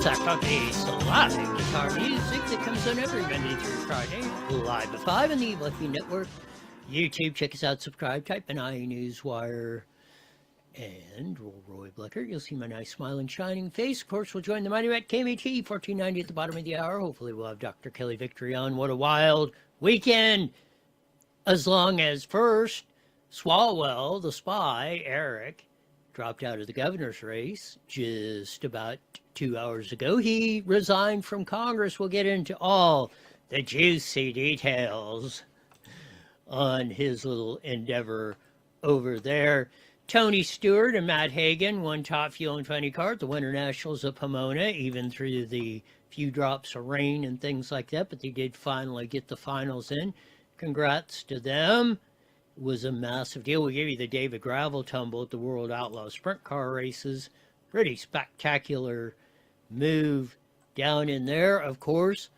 Sack Days live guitar music that comes on every Monday through Friday, live at 5 on the Lucky Network. YouTube, check us out, subscribe, type in iNewsWire, and Roy Blecker. You'll see my nice smiling, shining face. Of course, we'll join the mighty at KMT 1490 at the bottom of the hour. Hopefully, we'll have Dr. Kelly Victory on. What a wild weekend! As long as first, Swalwell, the spy, Eric, dropped out of the governor's race just about 2 hours ago. He resigned from Congress. We'll get into all the juicy details on his little endeavor over there. Tony Stewart and Matt Hagan won top fuel and funny car at the Winter Nationals of Pomona, even through the few drops of rain and things like that, but they did finally get the finals in. Congrats to them. It was a massive deal. We gave you the David Gravel tumble at the World Outlaw Sprint Car Races. Pretty spectacular move down in there. Of course,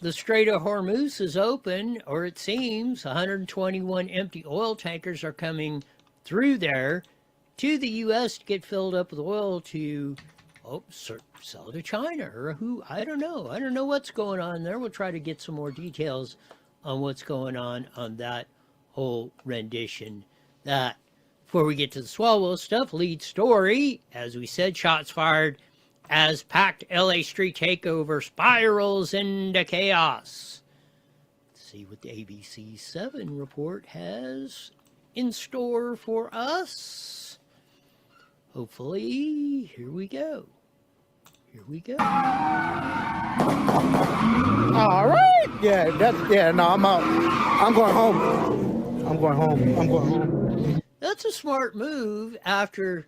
the Strait of Hormuz is open, or it seems. 121 empty oil tankers are coming through there to the U.S. to get filled up with oil to sell to China, or who, I don't know. I don't know what's going on there. We'll try to get some more details on what's going on that whole rendition. That, before we get to the Swalwell stuff, lead story, as we said, shots fired as packed LA street takeover spirals into chaos. Let's see what the ABC 7 report has in store for us. Hopefully, here we go. Here we go. All right. No, I'm out. I'm going home. That's a smart move after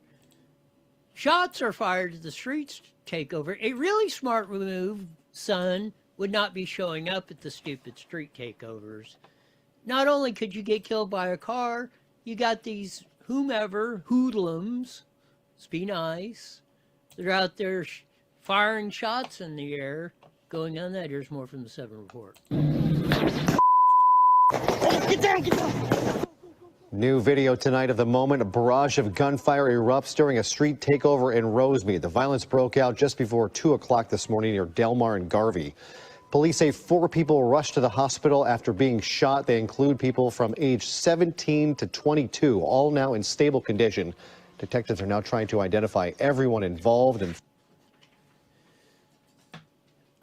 shots are fired at the streets takeover. A really smart move, son, would not be showing up at the stupid street takeovers. Not only could you get killed by a car, you got these hoodlums, let's be nice, they're out there firing shots in the air. Going on that, here's more from the 7 report. Get down! New video tonight of the moment a barrage of gunfire erupts during a street takeover in Rosemead. The violence broke out just before 2 o'clock this morning near Delmar and Garvey. Police say 4 people rushed to the hospital after being shot. They include people from age 17 to 22, all now in stable condition. Detectives are now trying to identify everyone involved. And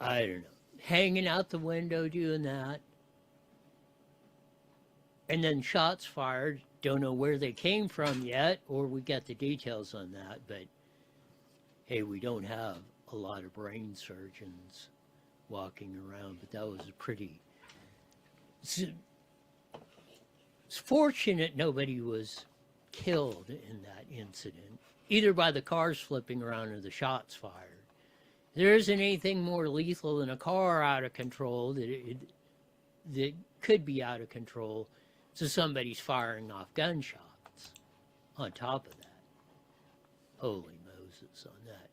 I don't know, hanging out the window doing that. And then shots fired. Don't know where they came from yet, or we got the details on that. But, hey, we don't have a lot of brain surgeons walking around. But that was a pretty... It's fortunate nobody was killed in that incident, either by the cars flipping around or the shots fired. There isn't anything more lethal than a car out of control that could be out of control. So somebody's firing off gunshots on top of that. Holy Moses on that.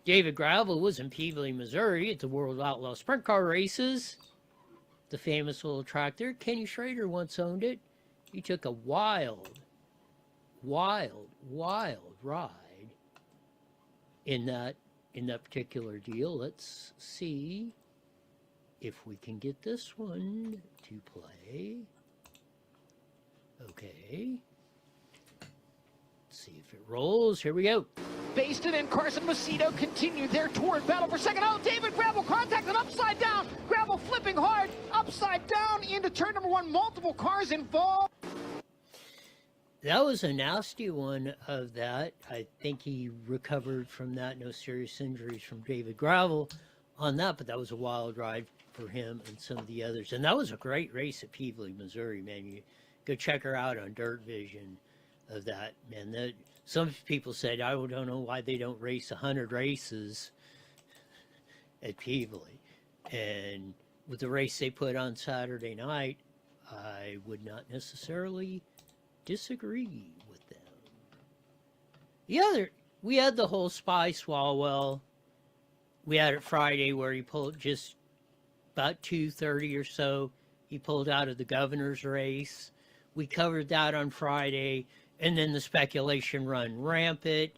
David Gravel was in Peabody, Missouri at the World Outlaw Sprint Car Races. The famous little track there. Kenny Schrader once owned it. He took a wild ride in that particular deal. Let's see if we can get this one to play. Okay. Let's see if it rolls. Here we go. Baston and Carson Macedo continued their torrid battle for second. Oh, David Gravel contacted upside down. Gravel flipping hard upside down into turn number 1. Multiple cars involved. That was a nasty one of that. I think he recovered from that. No serious injuries from David Gravel on that, but that was a wild ride for him and some of the others. And that was a great race at Peabody, Missouri, man. You go check her out on Dirt Vision of that, man. Some people said, I don't know why they don't race 100 races at Peabody. And with the race they put on Saturday night, I would not necessarily disagree with them. We had the whole spy Swalwell. We had it Friday where he pulled just about 2:30 or so. He pulled out of the governor's race. We covered that on Friday, and then the speculation run rampant.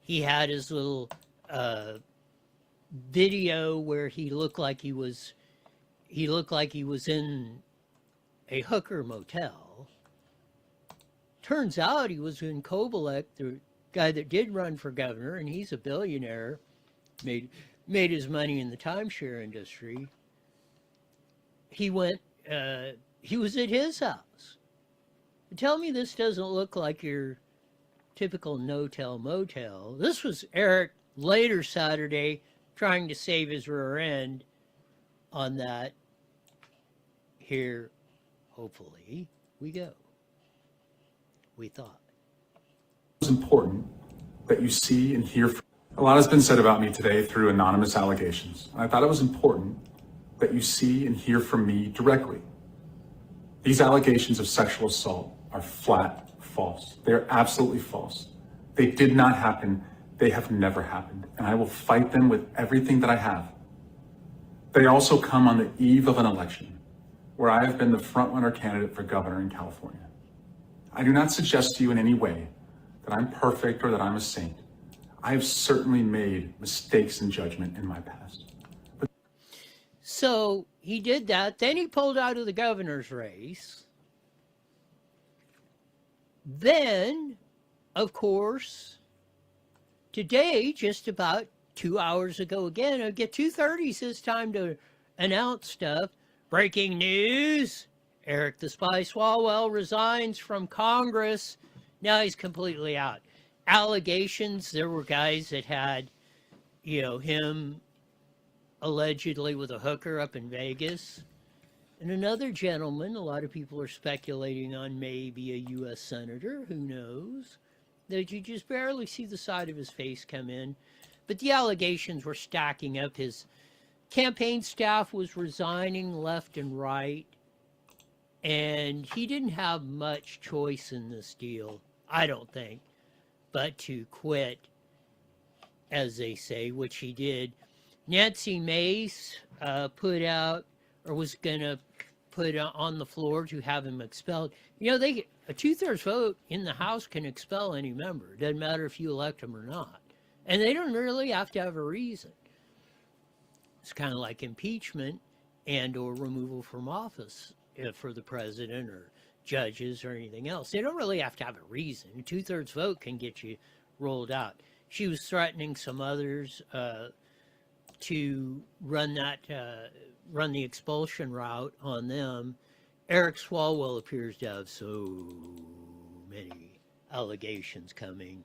He had his little video where he looked like he was in a hooker motel. Turns out he was in Kovalek, the guy that did run for governor, and he's a billionaire, made his money in the timeshare industry. He was at his house. Tell me this doesn't look like your typical no-tell motel. This was Eric later Saturday trying to save his rear end on that. Here, hopefully, we go. We thought. It's important that you see and hear. A lot has been said about me today through anonymous allegations. I thought it was important that you see and hear from me directly. These allegations of sexual assault are flat false. They're absolutely false. They did not happen. They have never happened. And I will fight them with everything that I have. They also come on the eve of an election where I have been the front-runner candidate for governor in California. I do not suggest to you in any way that I'm perfect or that I'm a saint. I have certainly made mistakes in judgment in my past. So he did that. Then he pulled out of the governor's race. Then, of course, today, just about 2 hours ago again, I get 2:30 says time to announce stuff. Breaking news. Eric the Spy Swalwell resigns from Congress. Now he's completely out. Allegations, there were guys that had, him allegedly with a hooker up in Vegas. And another gentleman, a lot of people are speculating on maybe a U.S. senator, who knows, that you just barely see the side of his face come in. But the allegations were stacking up. His campaign staff was resigning left and right. And he didn't have much choice in this deal, I don't think, but to quit, as they say, which he did. Nancy Mace put out, or was going to put on the floor to have him expelled. A 2/3 vote in the House can expel any member. It doesn't matter if you elect them or not. And they don't really have to have a reason. It's kind of like impeachment and or removal from office for the president or judges or anything else. They don't really have to have a reason. A 2/3 vote can get you rolled out. She was threatening some others to run the expulsion route on them. Eric Swalwell appears to have so many allegations coming.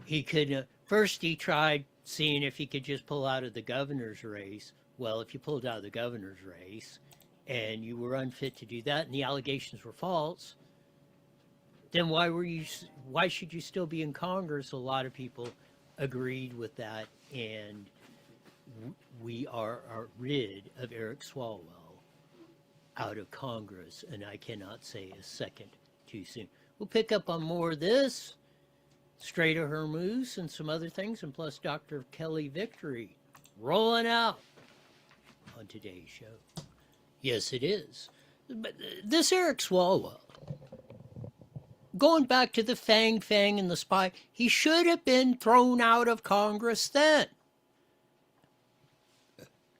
He could first he tried seeing if he could just pull out of the governor's race. Well, if you pulled out of the governor's race and you were unfit to do that and the allegations were false, then why should you still be in Congress? A lot of people agreed with that, and we are rid of Eric Swalwell out of Congress, and I cannot say a second too soon. We'll pick up on more of this, Strait of Hormuz, and some other things, and plus Dr. Kelly Victory rolling out on today's show. Yes, it is. But this Eric Swalwell, going back to the Fang and the spy, he should have been thrown out of Congress then.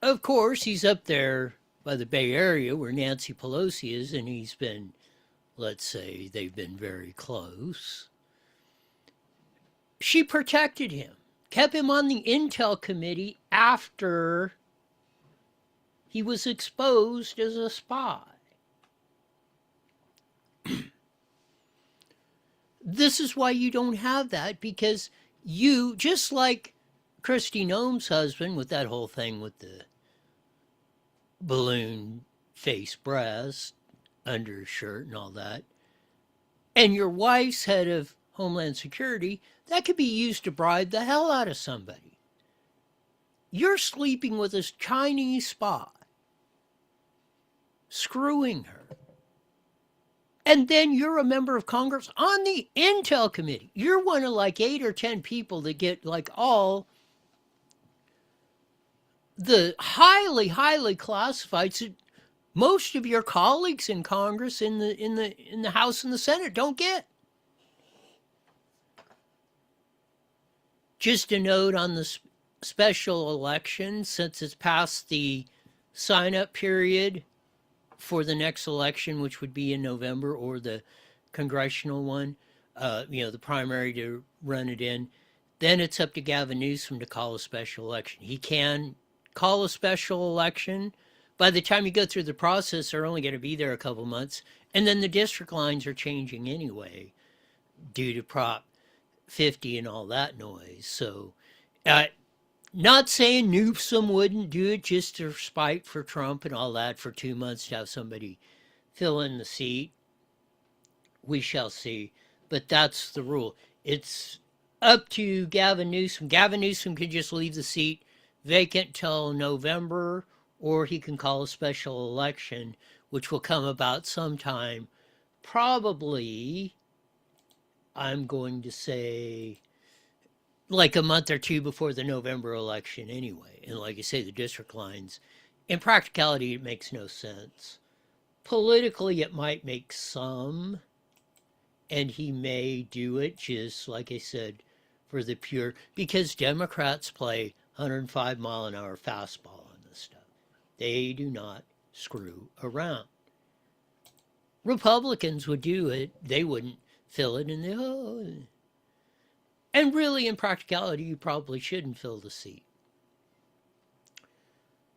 Of course, he's up there by the Bay Area where Nancy Pelosi is, and he's been, let's say, they've been very close. She protected him, kept him on the Intel Committee after he was exposed as a spy. This is why you don't have that, because you, just like Kristi Noem's husband with that whole thing with the balloon face breast, undershirt and all that, and your wife's head of Homeland Security, that could be used to bribe the hell out of somebody. You're sleeping with this Chinese spy, screwing her. And then you're a member of Congress on the Intel Committee. You're one of like 8 or 10 people that get like all the highly, highly classified. So most of your colleagues in Congress, in the House and the Senate, don't get. Just a note on this special election since it's past the sign-up period for the next election, which would be in November, or the congressional one, the primary to run it in. Then it's up to Gavin Newsom to call a special election. He can call a special election. By the time you go through the process, they're only going to be there a couple months. And then the district lines are changing anyway due to Prop 50 and all that noise. So, not saying Newsom wouldn't do it just to spite for Trump and all that for 2 months to have somebody fill in the seat. We shall see. But that's the rule. It's up to Gavin Newsom. Gavin Newsom can just leave the seat vacant till November, or he can call a special election, which will come about sometime, probably, I'm going to say, like a month or two before the November election anyway. And like I say, the district lines, in practicality, it makes no sense. Politically, it might make some, and he may do it just, like I said, for the pure, because Democrats play 105-mile-an-hour fastball on this stuff. They do not screw around. Republicans would do it. They wouldn't fill it in the, and really, in practicality, you probably shouldn't fill the seat.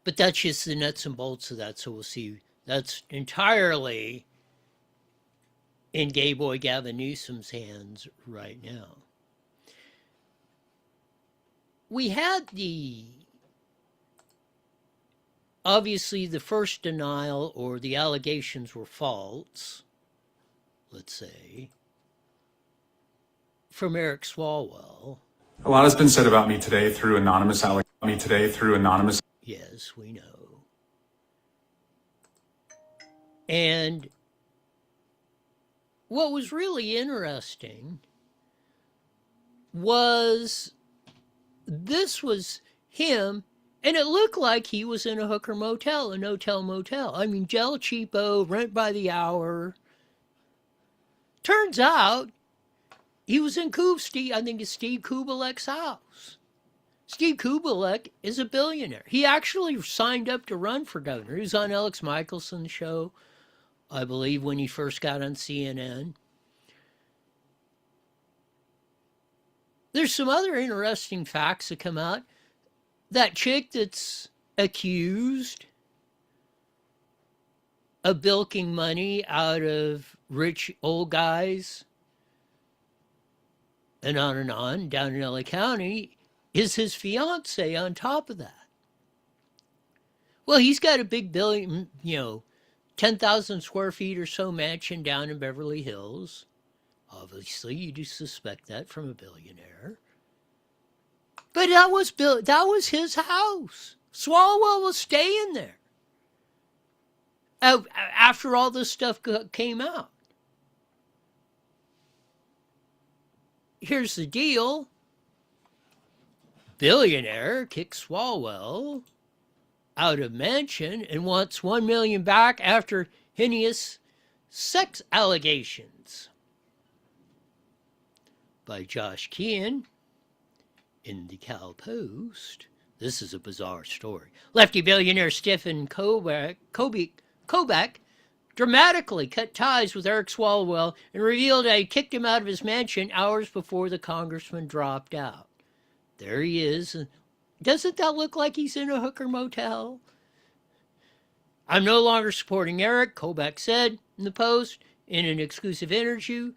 But that's just the nuts and bolts of that, so we'll see. That's entirely in gay boy Gavin Newsom's hands right now. We had obviously the first denial, or the allegations were false, let's say, from Eric Swalwell. A lot has been said about me today through anonymous Yes, we know. And what was really interesting was this was him, and it looked like he was in a hooker motel, a no-tell motel. I mean, gel cheapo, rent by the hour. Turns out he was in I think it's Steve Kubelik's house. Steve Kubelik is a billionaire. He actually signed up to run for governor. He was on Alex Michelson's show, I believe, when he first got on CNN. There's some other interesting facts that come out. That chick that's accused of bilking money out of rich old guys and on down in LA County is his fiance on top of that. Well, he's got a big 10,000 square feet or so mansion down in Beverly Hills. Obviously, you do suspect that from a billionaire. But that was his house. Swalwell was staying there after all this stuff came out. Here's the deal. Billionaire kicks Swalwell out of mansion and wants $1 million back after heinous sex allegations. By Josh Kean in the Cal Post. This is a bizarre story. Lefty billionaire Stephen Kobach dramatically cut ties with Eric Swalwell and revealed that he kicked him out of his mansion hours before the congressman dropped out. There he is. Doesn't that look like he's in a hooker motel? I'm no longer supporting Eric, Kobach said in the Post in an exclusive interview.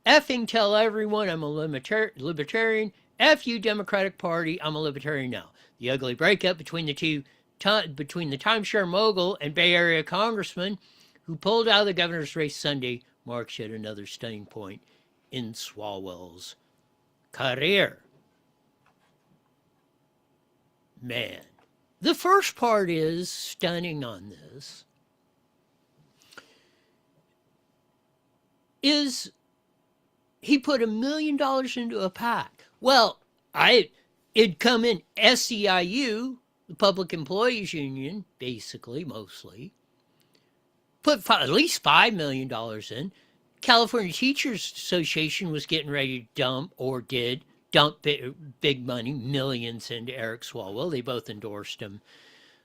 Effing tell everyone I'm a libertarian. F you, Democratic Party, I'm a libertarian now. The ugly breakup between the timeshare mogul and Bay Area congressman who pulled out of the governor's race Sunday marks yet another stunning point in Swalwell's career. Man, the first part is stunning on this. Is he put $1 million into a PAC. Well, it'd come in SEIU, the Public Employees Union, basically, mostly, put at least $5 million in. California Teachers Association was getting ready to dump, or did, dumped big money, millions, into Eric Swalwell. They both endorsed him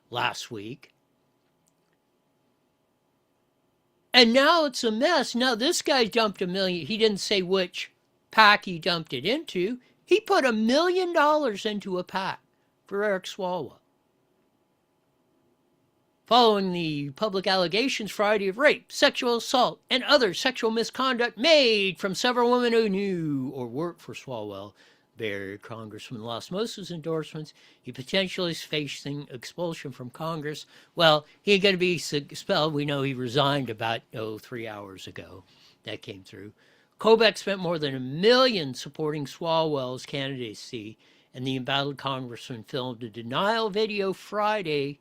last week. And now it's a mess. Now this guy dumped $1 million. He didn't say which PAC he dumped it into. He put $1 million into a PAC for Eric Swalwell, following the public allegations Friday of rape, sexual assault, and other sexual misconduct made from several women who knew or worked for Swalwell. Barry Congressman lost most of his endorsements. He potentially is facing expulsion from Congress. Well, he ain't going to be expelled. We know he resigned about 3 hours ago. That came through. Kobach spent more than $1 million supporting Swalwell's candidacy, and the embattled congressman filmed a denial video Friday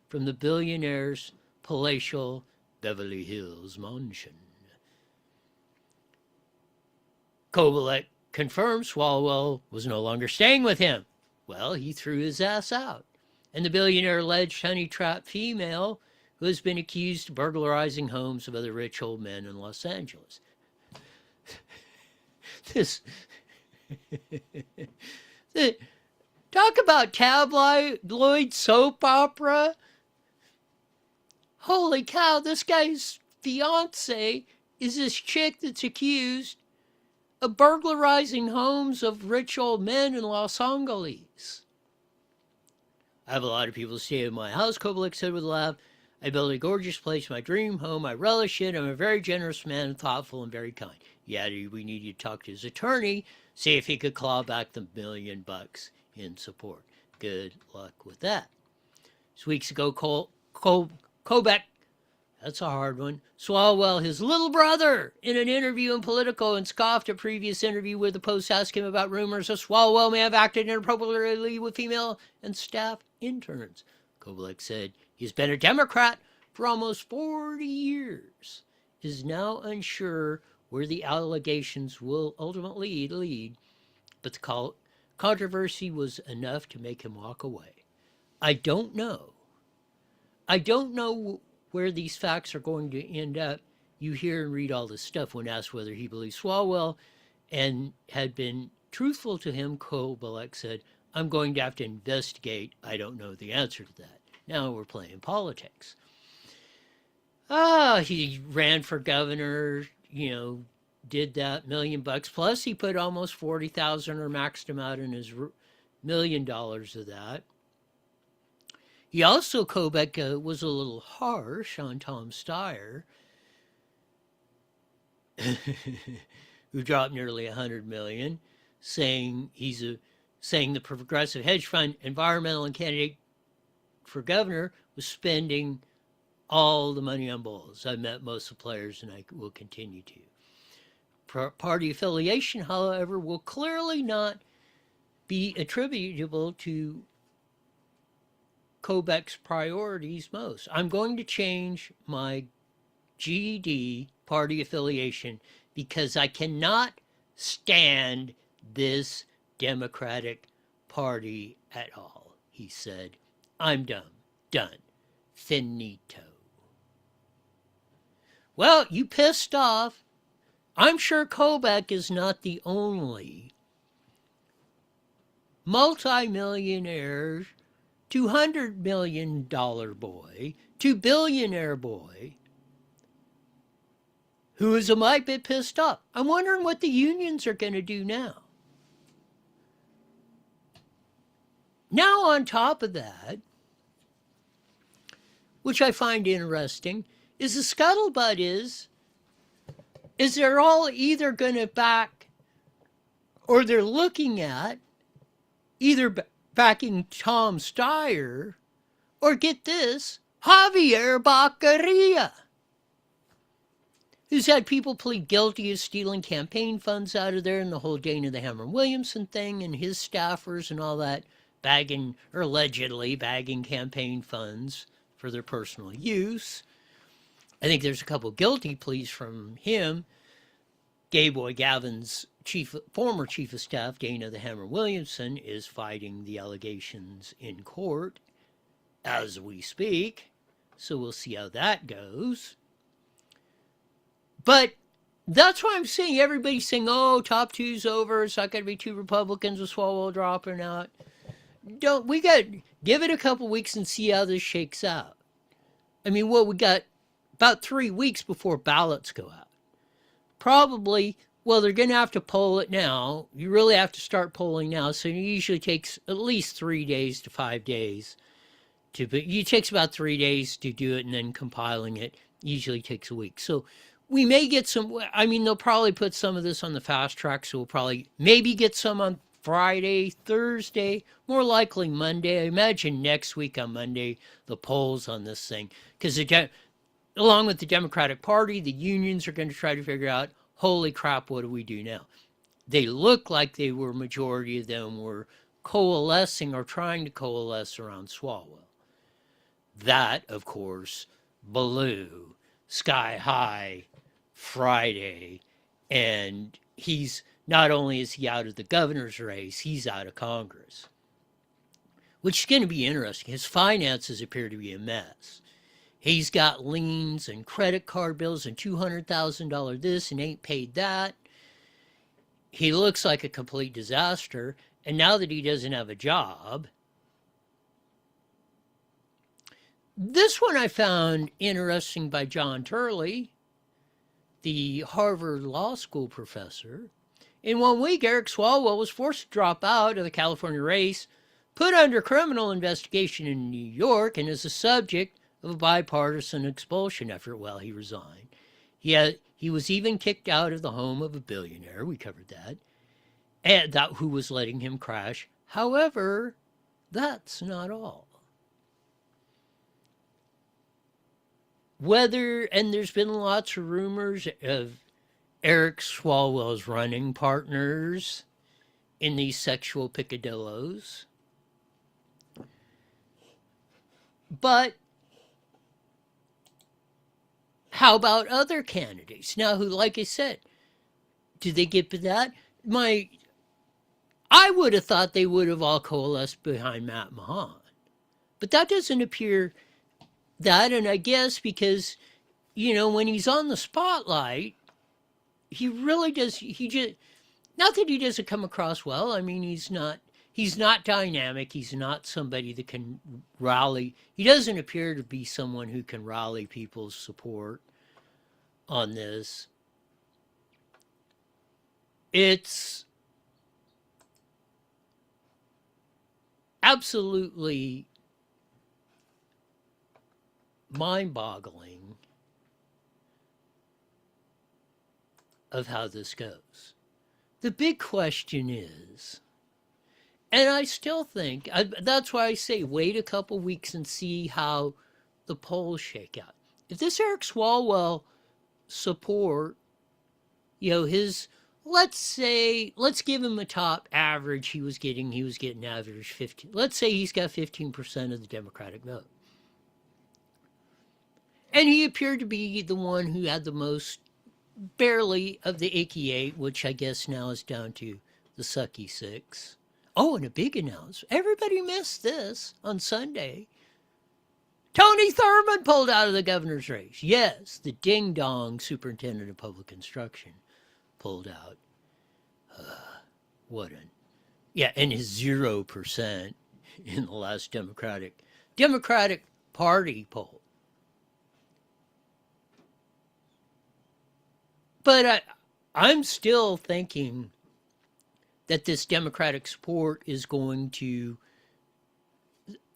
from the billionaire's palatial Beverly Hills mansion. Kobach confirmed Swalwell was no longer staying with him. Well, he threw his ass out. And the billionaire alleged honey-trapped female who has been accused of burglarizing homes of other rich old men in Los Angeles. Talk about tabloid soap opera. Holy cow, this guy's fiance is this chick that's accused of burglarizing homes of rich old men in Los Angeles. I have a lot of people stay in my house, Kobach said with a laugh. I built a gorgeous place, my dream home. I relish it. I'm a very generous man, thoughtful and very kind. Yeah, we need you to talk to his attorney, see if he could claw back the $1 million in support. Good luck with that. 2 weeks ago, Kobach, that's a hard one, Swalwell, his little brother, in an interview in Politico, and scoffed a previous interview where the Post asked him about rumors that Swalwell may have acted inappropriately with female and staff interns. Kobach said he's been a Democrat for almost 40 years, is now unsure where the allegations will ultimately lead, but the controversy was enough to make him walk away. I don't know. I don't know where these facts are going to end up. You hear and read all this stuff. When asked whether he believes Swalwell and had been truthful to him, Kobach said, I'm going to have to investigate. I don't know the answer to that. Now we're playing politics. He ran for governor, did that $1 million bucks. Plus he put almost 40,000 or maxed him out in his $1 million of that. He also, Kobach, was a little harsh on Tom Steyer, who dropped nearly $100 million, saying the progressive hedge fund environmental and candidate for governor was spending all the money on bulls. I've met most of the players, and I will continue to. Party affiliation, however, will clearly not be attributable to Kobach's priorities most. I'm going to change my GD party affiliation because I cannot stand this Democratic Party at all, he said. I'm done. Finito. Well, you pissed off. I'm sure Kobach is not the only multi-millionaire, $200 million boy, $2 billion boy who is a mite bit pissed off. I'm wondering what the unions are going to do now. Now, on top of that, which I find interesting, is the scuttlebutt is they're all either going to back, or they're looking at either backing Tom Steyer, or get this, Javier Baccaria, who's had people plead guilty of stealing campaign funds out of there, and the whole Dana the Hammer Williamson thing, and his staffers and all that, bagging, or allegedly bagging campaign funds for their personal use. I think there's a couple guilty pleas from him. Gay Boy Gavin's former chief of staff, Dana the Hammer Williamson, is fighting the allegations in court as we speak. So we'll see how that goes. But That's why I'm saying everybody's saying, oh, top two's over. It's not going to be two Republicans with Swalwell dropping out. Give it a couple weeks and see how this shakes out. I mean, we got about 3 weeks before ballots go out. Probably, they're going to have to poll it now. You really have to start polling now. So it usually takes at least 3 days to 5 days. It takes about 3 days to do it, and then compiling it usually takes a week. So we may get some, they'll probably put some of this on the fast track. So we'll probably maybe get some on Friday, Thursday, more likely Monday. I imagine next week on Monday, the polls on this thing. Because along with the Democratic Party, the unions are going to try to figure out, holy crap, what do we do now? They look like majority of them were coalescing or trying to coalesce around Swalwell. That, of course, blew sky high Friday, and not only is he out of the governor's race, he's out of Congress, which is going to be interesting. His finances appear to be a mess. He's got liens and credit card bills and $200,000 this and ain't paid that. He looks like a complete disaster. And now that he doesn't have a job, this one I found interesting by John Turley, the Harvard Law School professor. In 1 week, Eric Swalwell was forced to drop out of the California race, put under criminal investigation in New York, and is the subject of a bipartisan expulsion effort while he resigned. He was even kicked out of the home of a billionaire, we covered that, and who was letting him crash. However, that's not all. And there's been lots of rumors of Eric Swalwell's running partners in these sexual picadillos. But how about other candidates? Now, who, like I said, did they get to that? I would have thought they would have all coalesced behind Matt Mahan. But that doesn't appear that, and I guess because, when he's on the spotlight, he really does, not that he doesn't come across well. I mean, he's not dynamic. He's not somebody that can rally. He doesn't appear to be someone who can rally people's support on this. It's absolutely mind-boggling of how this goes. The big question is, and I still think, that's why I say wait a couple weeks and see how the polls shake out. If this Eric Swalwell support, let's give him a top average he was getting average 15. Let's say he's got 15% of the Democratic vote. And he appeared to be the one who had the most, barely, of the icky 8, which I guess now is down to the sucky 6. Oh, and a big announcement. Everybody missed this on Sunday. Tony Thurmond pulled out of the governor's race. Yes, the ding-dong superintendent of public instruction pulled out. And his 0% in the last Democratic Party poll. But I'm still thinking that this Democratic support is going to,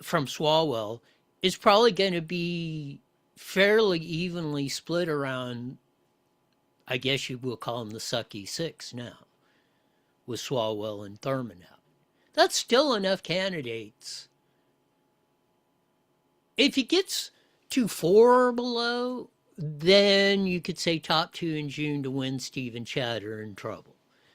from Swalwell, is probably going to be fairly evenly split around, I guess you will call them the sucky 6 now, with Swalwell and Thurmond out. That's still enough candidates. If he gets to 4 or below, then you could say top 2 in June to win. Steve and Chad are in trouble.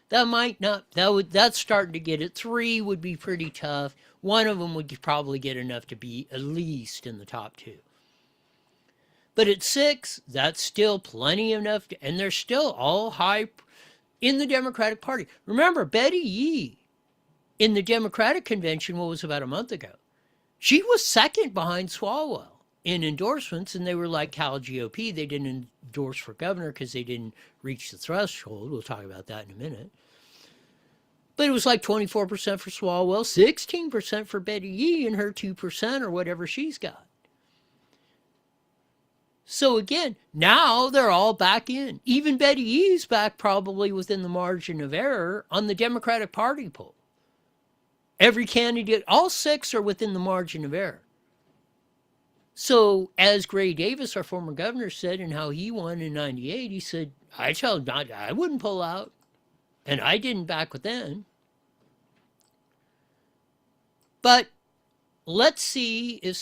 That's starting to get it. 3 would be pretty tough. One of them would probably get enough to be at least in the top 2. But at 6, that's still plenty enough, and they're still all high in the Democratic Party. Remember, Betty Yee in the Democratic convention, what was about a month ago, she was second behind Swalwell in endorsements, and they were like Cal GOP. They didn't endorse for governor because they didn't reach the threshold. We'll talk about that in a minute. But it was like 24% for Swalwell, 16% for Betty Yee and her 2% or whatever she's got. So again, now they're all back in. Even Betty Yee's back probably within the margin of error on the Democratic Party poll. Every candidate, all 6 are within the margin of error. So as Gray Davis, our former governor, said and how he won in 98, he said, I wouldn't pull out. And I didn't back then. But let's see if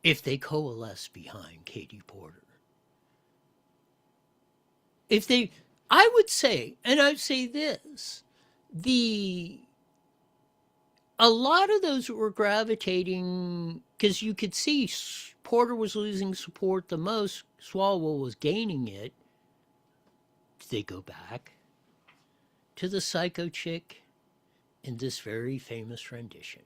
if they coalesce behind Katie Porter. I would say, and I'd say this, a lot of those were gravitating, because you could see Porter was losing support the most, Swalwell was gaining it. Did they go back to the psycho chick in this very famous rendition?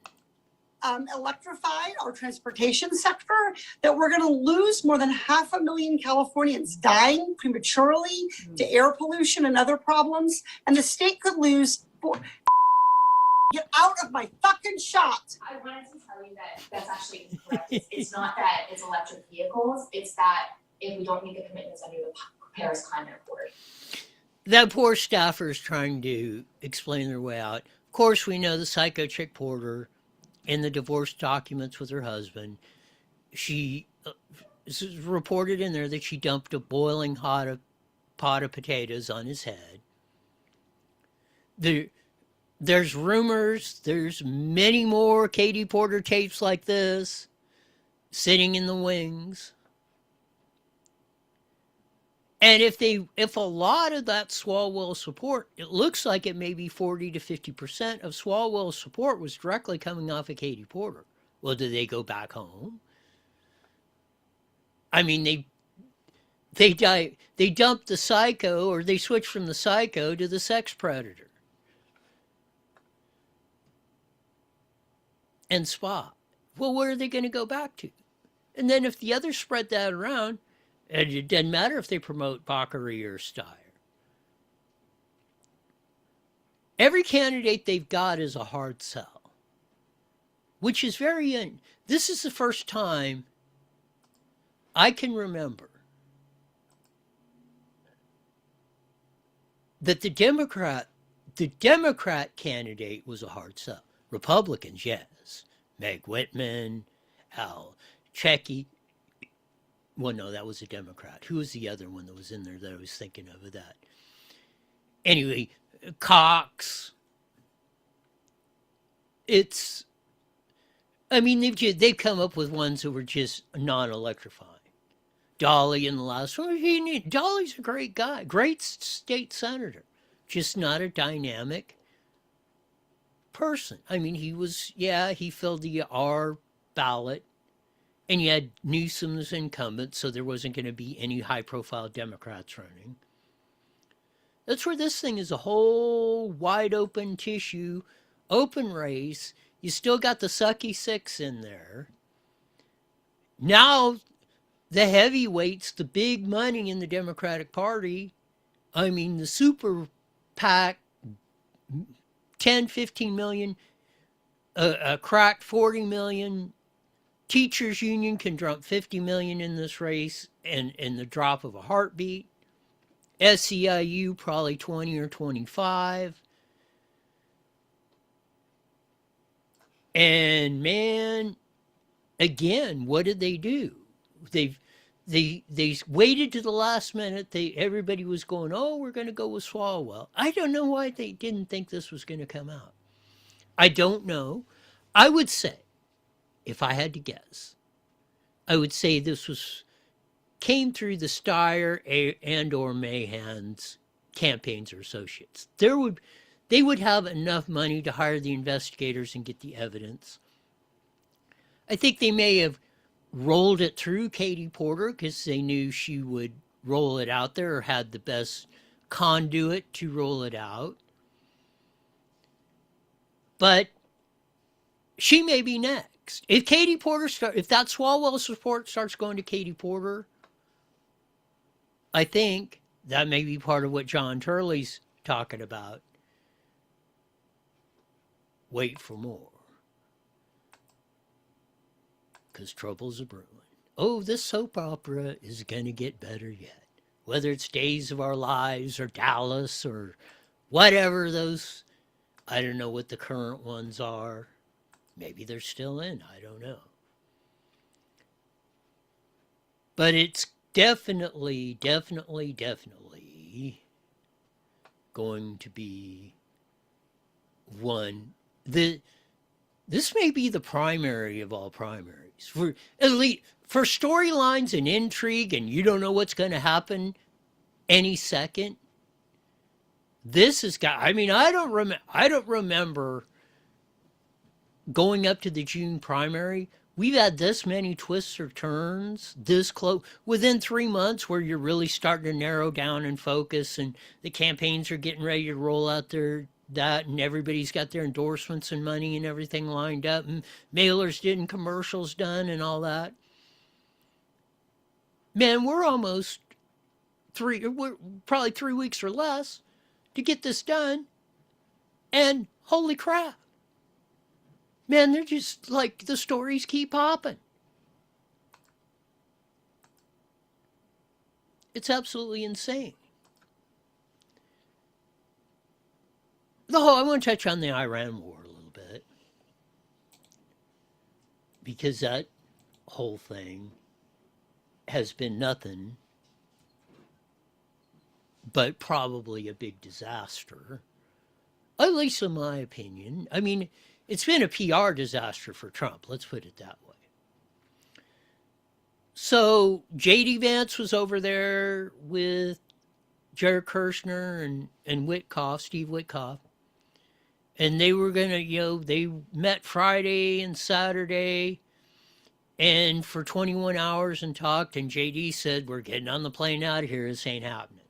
Electrify our transportation sector, that we're going to lose more than 500,000 Californians dying prematurely to air pollution and other problems, and the state could lose. Get out of my fucking shot! I wanted to tell you that that's actually incorrect. It's not that it's electric vehicles, it's that if we don't meet the commitments under the Paris Climate Accord. That poor staffer is trying to explain their way out. Of course, we know the psycho chick Porter in the divorce documents with her husband. She reported in there that she dumped a boiling hot pot of potatoes on his head. There's rumors, there's many more Katie Porter tapes like this sitting in the wings. And if a lot of that Swalwell support, it looks like it may be 40 to 50% of Swalwell's support was directly coming off of Katie Porter. Well, do they go back home? I mean, they dumped the psycho, or they switched from the psycho to the sex predator. And Spot. Well, where are they going to go back to? And then if the others spread that around, and it doesn't matter if they promote Bakary or Steyer. Every candidate they've got is a hard sell, which is this is the first time I can remember that the Democrat candidate was a hard sell. Republicans, yes. Meg Whitman, Al Checky. Well, no, that was a Democrat. Who was the other one that was in there that I was thinking of that? Anyway, Cox. They've come up with ones that were just non-electrifying. Dolly in the last one. Dolly's a great guy, great state senator, just not a dynamic person. I mean, he filled the R ballot. And you had Newsom as incumbent, so there wasn't going to be any high-profile Democrats running. That's where this thing is a whole wide-open tissue, open race. You still got the sucky 6 in there. Now, the heavyweights, the big money in the Democratic Party, I mean, the super PAC, 10, 15 million, cracked 40 million. Teachers union can dump 50 million in this race in the drop of a heartbeat. SEIU probably 20 or 25. And man, again, what did they do? They waited to the last minute. Everybody was going, oh, we're going to go with Swalwell. I don't know why they didn't think this was going to come out. I don't know. I would say, if I had to guess, I would say this came through the Steyer and or Mahan's campaigns or associates. They would have enough money to hire the investigators and get the evidence. I think they may have rolled it through Katie Porter because they knew she would roll it out there or had the best conduit to roll it out. But She may be next. If Katie Porter if that Swalwell support starts going to Katie Porter, I think that may be part of what John Turley's talking about. Wait for more. Because trouble's a brewing. Oh, this soap opera is going to get better yet. Whether it's Days of Our Lives or Dallas or whatever those, I don't know what the current ones are. Maybe they're still in, I don't know. But it's definitely going to be one. This may be the primary of all primaries. For elite, for storylines and intrigue, and you don't know what's going to happen any second. This has got. I mean, I don't remember going up to the June primary. We've had this many twists or turns this close within 3 months, where you're really starting to narrow down and focus, and the campaigns are getting ready to roll out and everybody's got their endorsements and money and everything lined up, and mailers getting commercials done and all that. Man, we're probably 3 weeks or less to get this done. And holy crap. Man, they're just like, the stories keep popping. It's absolutely insane. I want to touch on the Iran war a little bit, because that whole thing has been nothing but probably a big disaster, at least in my opinion. I mean, it's been a PR disaster for Trump, let's put it that way. So J.D. Vance was over there with Jared Kushner and Steve Witkoff. And they were going to, they met Friday and Saturday and for 21 hours and talked. And JD said, we're getting on the plane out of here. This ain't happening.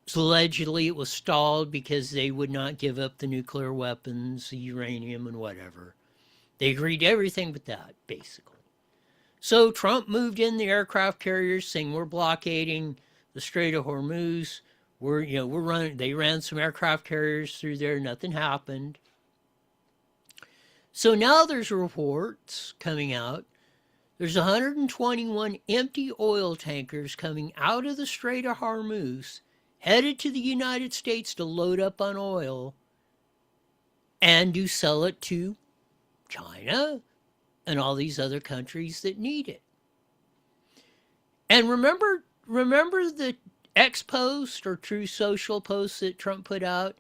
So allegedly it was stalled because they would not give up the nuclear weapons, the uranium and whatever. They agreed to everything but that, basically. So Trump moved in the aircraft carriers saying, we're blockading the Strait of Hormuz. They ran some aircraft carriers through there, nothing happened. So now there's reports coming out. There's 121 empty oil tankers coming out of the Strait of Hormuz, headed to the United States to load up on oil and to sell it to China and all these other countries that need it. And remember the X post or True Social post that Trump put out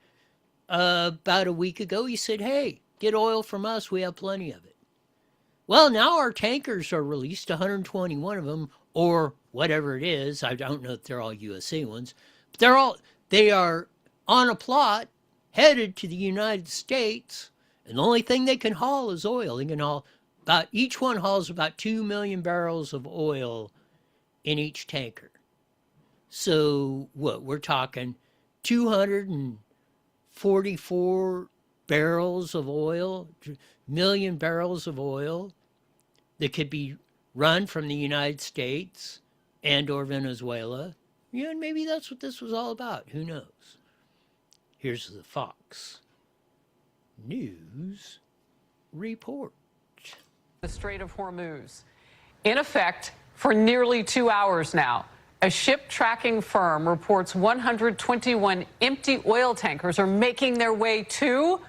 about a week ago? He said, hey, get oil from us. We have plenty of it. Well, now our tankers are released, 121 of them, or whatever it is. I don't know if they're all USA ones. But they are on a plot headed to the United States. And the only thing they can haul is oil. They can haul each one hauls about 2 million barrels of oil in each tanker. So what, we're talking 244 barrels of oil, million barrels of oil that could be run from the United States and or Venezuela. And maybe that's what this was all about. Who knows? Here's the Fox News report. The Strait of Hormuz. In effect, for nearly 2 hours now, a ship tracking firm reports 121 empty oil tankers are making their way to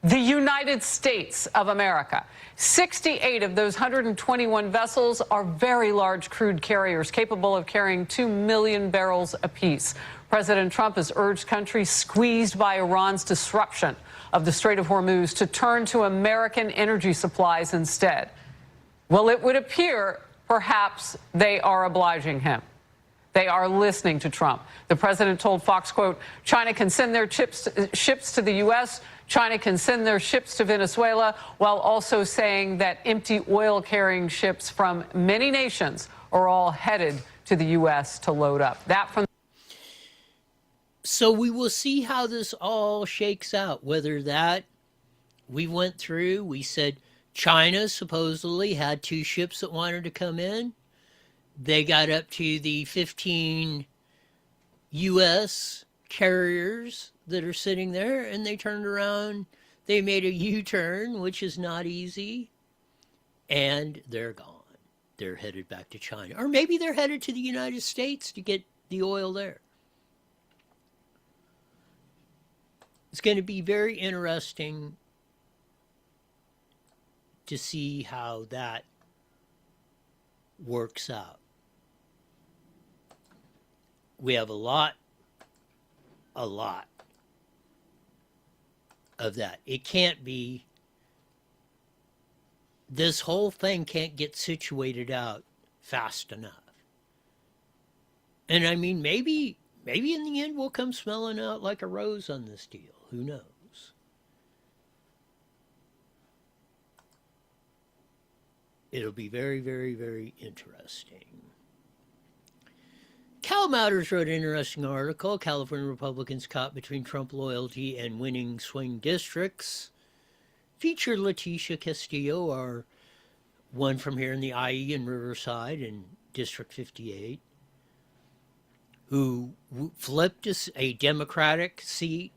the United States of America. 68 of those 121 vessels are very large crude carriers capable of carrying 2 million barrels apiece. President Trump has urged countries squeezed by Iran's disruption of the Strait of Hormuz to turn to American energy supplies instead. Well, it would appear perhaps they are obliging him. They are listening to Trump. The president told Fox, quote, China can send their ships to the U.S., China can send their ships to Venezuela, while also saying that empty oil-carrying ships from many nations are all headed to the U.S. to load up. So we will see how this all shakes out, whether that we went through, we said China supposedly had 2 ships that wanted to come in. They got up to the 15 U.S. carriers that are sitting there, and they turned around. They made a U-turn, which is not easy, and they're gone. They're headed back to China. Or maybe they're headed to the United States to get the oil there. It's going to be very interesting to see how that works out. We have a lot of that. It can't be, this whole thing can't get situated out fast enough. And I mean, maybe in the end we'll come smelling out like a rose on this deal. Who knows? It'll be very, very, very interesting. Cal Matters wrote an interesting article. California Republicans caught between Trump loyalty and winning swing districts. Featured Leticia Castillo, our one from here in the IE in Riverside in District 58, who flipped a Democratic seat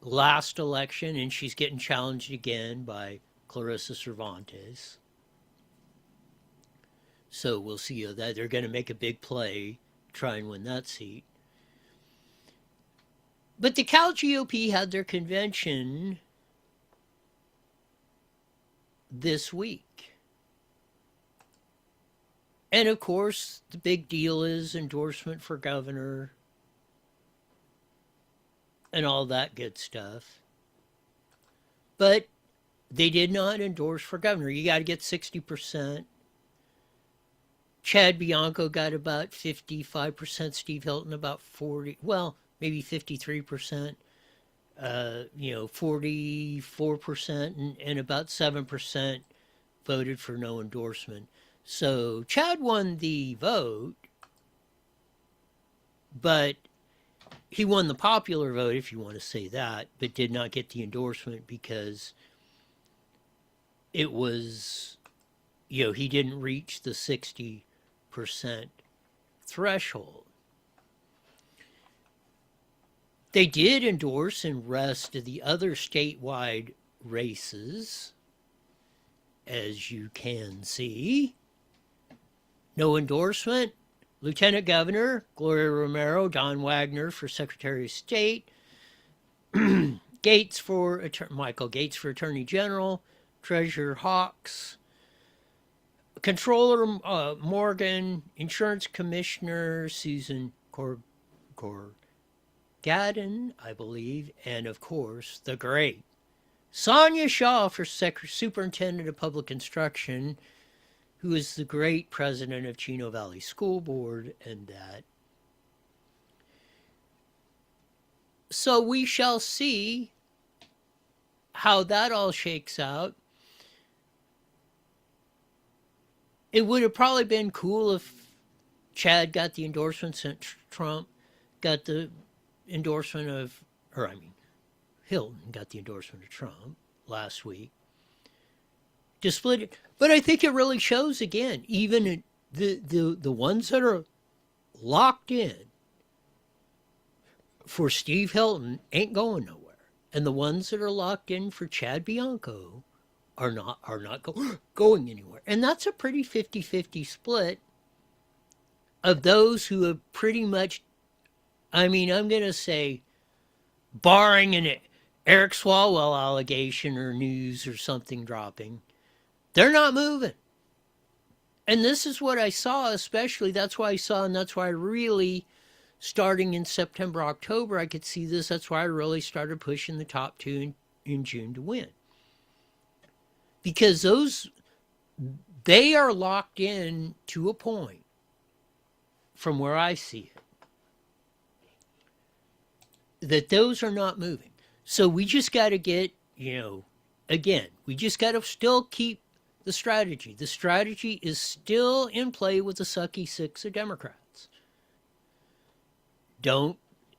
last election, and she's getting challenged again by Clarissa Cervantes. So we'll see that they're going to make a big play, try and win that seat. But the Cal GOP had their convention this week. And of course, the big deal is endorsement for governor and all that good stuff. But they did not endorse for governor. You got to get 60%. Chad Bianco got about 55%, Steve Hilton about 40, well, maybe 53%, 44%, and about 7% voted for no endorsement. So Chad won the vote, but he won the popular vote, if you want to say that, but did not get the endorsement because it was, he didn't reach the 60% threshold. They did endorse in rest of the other statewide races, as you can see. No endorsement. Lieutenant Governor Gloria Romero, Don Wagner for Secretary of State, Michael Gates for Attorney General, Treasurer Hawks, Controller Morgan, Insurance Commissioner Susan Gorgadin, I believe, and of course the great Sonia Shaw for Superintendent of Public Instruction, who is the great president of Chino Valley School Board, and that. So we shall see how that all shakes out. It would have probably been cool if Chad got the endorsement, since Trump got the endorsement of, Hilton got the endorsement of Trump last week. To split it. But I think it really shows again, even the ones that are locked in for Steve Hilton ain't going nowhere. And the ones that are locked in for Chad Bianco are not going anywhere. And that's a pretty 50-50 split of those who have pretty much, I'm going to say, barring an Eric Swalwell allegation or news or something dropping, they're not moving. And this is what I saw, especially, that's why I really, starting in September, October, I could see this. That's why I really started pushing the top two in June to win. Because they are locked in to a point from where I see it, that those are not moving. So we just got to get, again, we just got to still keep the strategy. The strategy is still in play with the sucky six of Democrats.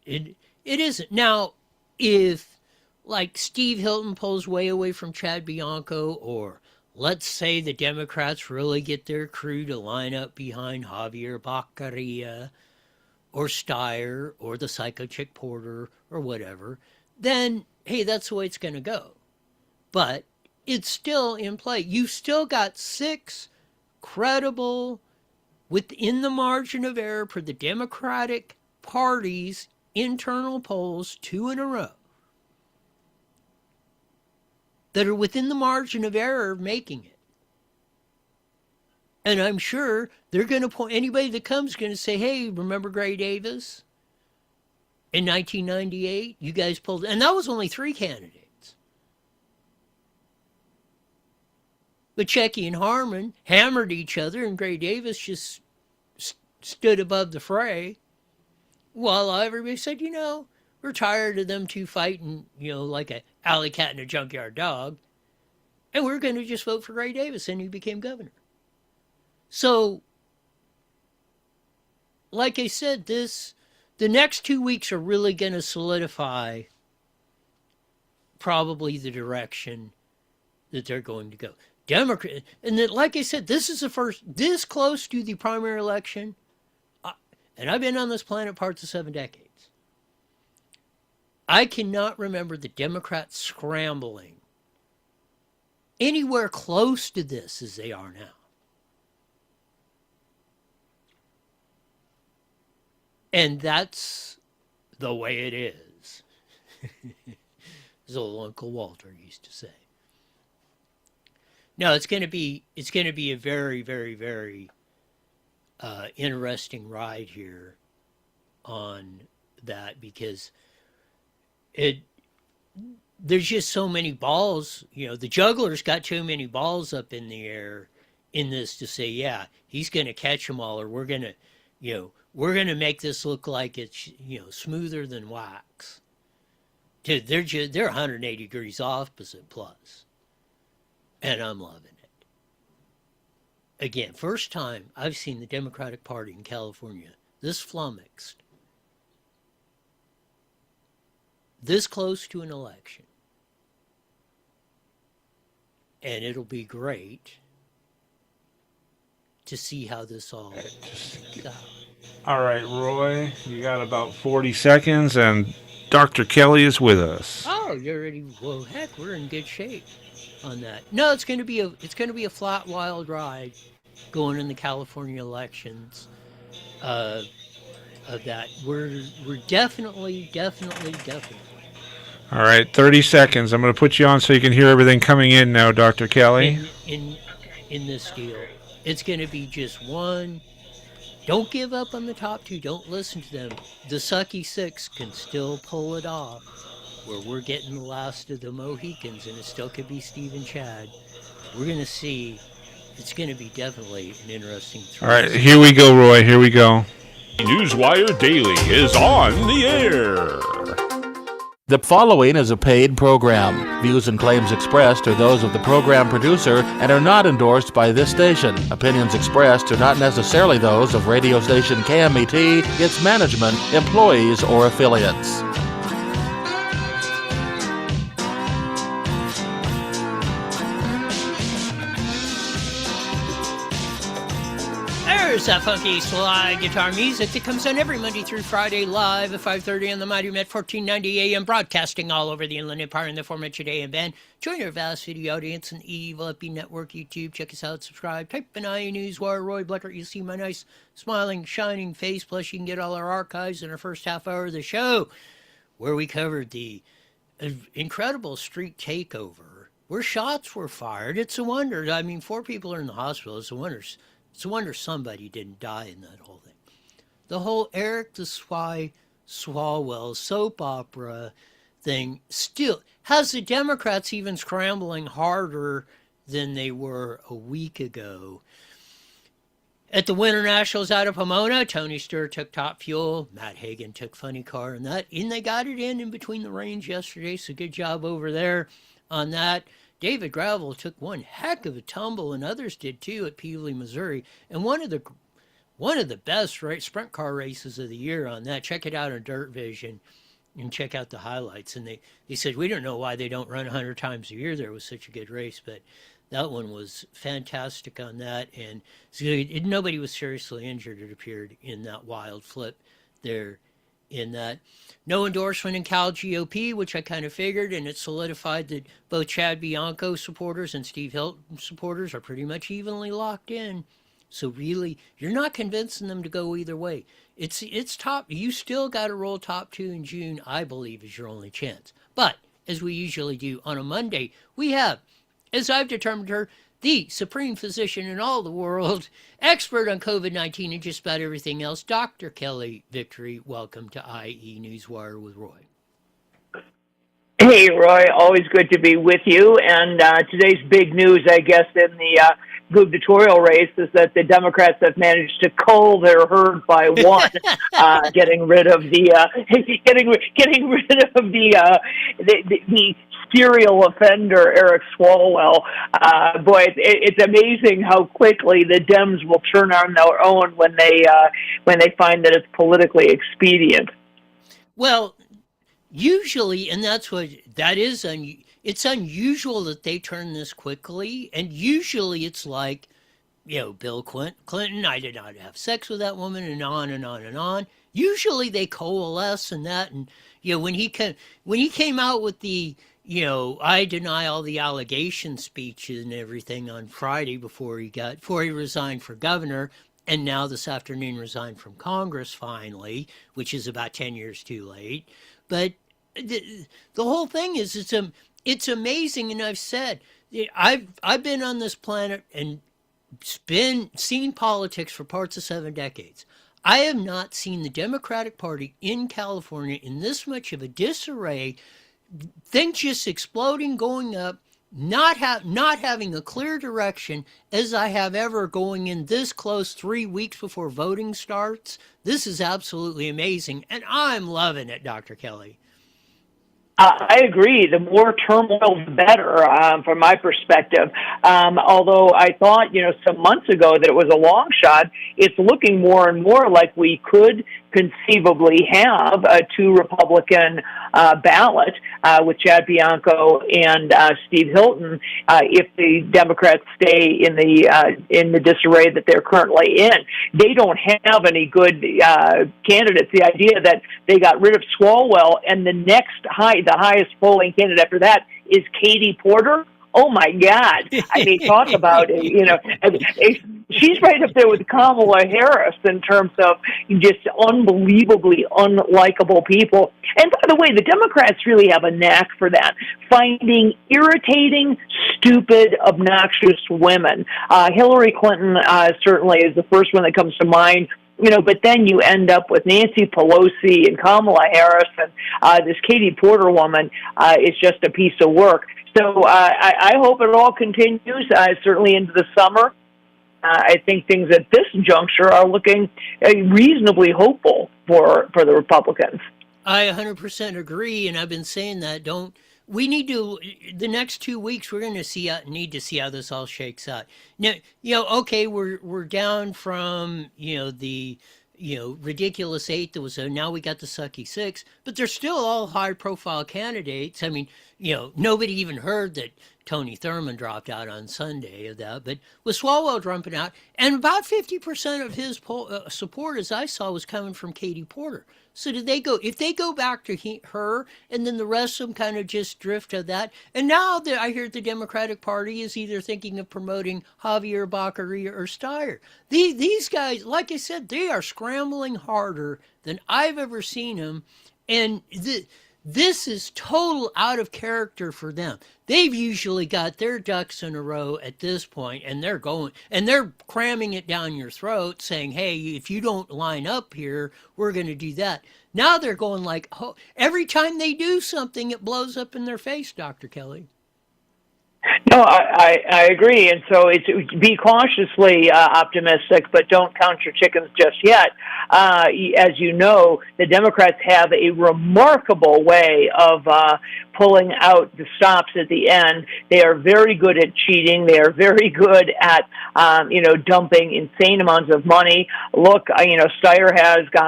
It isn't. Now, if like Steve Hilton pulls way away from Chad Bianco, or let's say the Democrats really get their crew to line up behind Javier Baccaria or Steyer or the psycho chick Porter or whatever, then, hey, that's the way it's going to go. But it's still in play. You've still got 6 credible, within the margin of error for the Democratic Party's internal polls, 2 in a row, that are within the margin of error of making it. And I'm sure they're going to point, anybody that comes is going to say, hey, remember Gray Davis? In 1998, you guys pulled, and that was only 3 candidates. But Checky and Harmon hammered each other, and Gray Davis just stood above the fray, while everybody said, we're tired of them 2 fighting, like a alley cat and a junkyard dog, and we're going to just vote for Gray Davis, and he became governor. So, like I said, the next 2 weeks are really going to solidify probably the direction that they're going to go. Democrat, and then, like I said, this is the first, this close to the primary election, and I've been on this planet parts of 7 decades. I cannot remember the Democrats scrambling anywhere close to this as they are now. And that's the way it is, as old Uncle Walter used to say. No, it's going to be a very, very, very interesting ride here on that, because there's just so many balls. The juggler's got too many balls up in the air in this to say, yeah, he's going to catch them all, or we're going to make this look like it's smoother than wax. Dude, they're 180 degrees opposite plus. And I'm loving it. Again, first time I've seen the Democratic Party in California this flummoxed, this close to an election. And it'll be great to see how this all goes. All right, Roy, you got about 40 seconds, and Dr. Kelly is with us. Oh, you're already, well, heck, we're in good shape on that. No, it's going to be a flat, wild ride going in the California elections. Of that, we're definitely. All right, 30 seconds. I'm going to put you on so you can hear everything coming in now, Dr. Kelly. In this deal, it's going to be just one. Don't give up on the top 2. Don't listen to them. The sucky 6 can still pull it off, where we're getting the last of the Mohicans, and it still could be Steve and Chad. We're going to see. It's going to be definitely an interesting All right, here we go, Roy. Here we go. Newswire Daily is on the air. The following is a paid program. Views and claims expressed are those of the program producer and are not endorsed by this station. Opinions expressed are not necessarily those of radio station KMET, its management, employees, or affiliates. There's that funky slide guitar music that comes on every Monday through Friday live at 5:30 on the Mighty Met 1490 AM, broadcasting all over the Inland Empire in the aforementioned AM band. Join our vast video audience on Evil Uppy Network, YouTube. Check us out, subscribe, type in IE Newswire, Roy Bleckert. You'll see my nice, smiling, shining face. Plus, you can get all our archives in our first half hour of the show, where we covered the incredible street takeover, where shots were fired. It's a wonder. I mean, 4 people are in the hospital. It's a wonder somebody didn't die in that whole thing. The whole Eric the Swalwell soap opera thing still has the Democrats even scrambling harder than they were a week ago. At the Winter Nationals out of Pomona, Tony Stewart took Top Fuel, Matt Hagan took Funny Car, and they got it in between the range yesterday, so good job over there on that. David Gravel took one heck of a tumble, and others did too at Peewee, Missouri. And one of the best sprint car races of the year on that. Check it out on Dirt Vision. and check out the highlights. And they said, we don't know why they don't run 100 times a year. There was such a good race, but that one was fantastic on that. And so nobody was seriously injured, it appeared, in that wild flip there. In that, no endorsement in Cal GOP, which I kind of figured, and it solidified that both Chad Bianco supporters and Steve Hilton supporters are pretty much evenly locked in. So really, you're not convincing them to go either way. It's top. You still got to roll top 2 in June, I believe, is your only chance. But as we usually do on a Monday, we have, as I've determined her, the supreme physician in all the world, expert on COVID-19 and just about everything else, Dr. Kelly Victory. Welcome to IE Newswire with Roy. Hey, Roy, always good to be with you. And today's big news, I guess, in the gubernatorial race is that the Democrats have managed to cull their herd by one, getting rid of the the serial offender Eric Swalwell. Boy, it's amazing how quickly the Dems will turn on their own when they find that it's politically expedient. Well, usually, and it's unusual that they turn this quickly, and usually it's like, Bill Clinton, I did not have sex with that woman, and on and on and on. Usually they coalesce in that, and when he came out with the I deny all the allegation speeches and everything on Friday before he resigned for governor, and now this afternoon resigned from Congress finally, which is about 10 years too late. But the whole thing is it's amazing, and I've said I've been on this planet and seen politics for parts of 7 decades. I have not seen the Democratic Party in California in this much of a disarray. Things just exploding, going up, not having a clear direction as I have ever going in this close 3 weeks before voting starts. This is absolutely amazing, and I'm loving it, Dr. Kelly. I agree. The more turmoil, the better, from my perspective. Although I thought, some months ago that it was a long shot, it's looking more and more like we could conceivably have a 2 Republican ballot with Chad Bianco and Steve Hilton if the Democrats stay in the disarray that they're currently in. They don't have any good candidates. The idea that they got rid of Swalwell and the highest polling candidate after that is Katie Porter. Oh my God! I mean, talk about it. She's right up there with Kamala Harris in terms of just unbelievably unlikable people. And by the way, the Democrats really have a knack for that, finding irritating, stupid, obnoxious women. Hillary Clinton certainly is the first one that comes to mind. But then you end up with Nancy Pelosi and Kamala Harris, and this Katie Porter woman is just a piece of work. So I hope it all continues, certainly into the summer. I think things at this juncture are looking reasonably hopeful for the Republicans. I 100% agree, and I've been saying that. We need to, the next 2 weeks, we're going to need to see how this all shakes out. Now, okay, we're down from, the, ridiculous 8 that was, now we got the sucky 6, but they're still all high profile candidates. I mean, nobody even heard that Tony Thurmond dropped out on Sunday of that, but with Swalwell dropping out, and about 50% of his support, as I saw, was coming from Katie Porter. So if they go back to her, and then the rest of them kind of just drift to that, and now I hear the Democratic Party is either thinking of promoting Javier Baccaria or Steyer. These guys, like I said, they are scrambling harder than I've ever seen them, and this is total out of character for them. They've usually got their ducks in a row at this point, and they're cramming it down your throat, saying, hey, if you don't line up here, we're going to do that. Now they're going like, oh, every time they do something, it blows up in their face, Dr. Kelly. No, I agree, and so be cautiously optimistic, but don't count your chickens just yet. As you know, the Democrats have a remarkable way of pulling out the stops at the end. They are very good at cheating. They are very good at, dumping insane amounts of money. Look, Steyer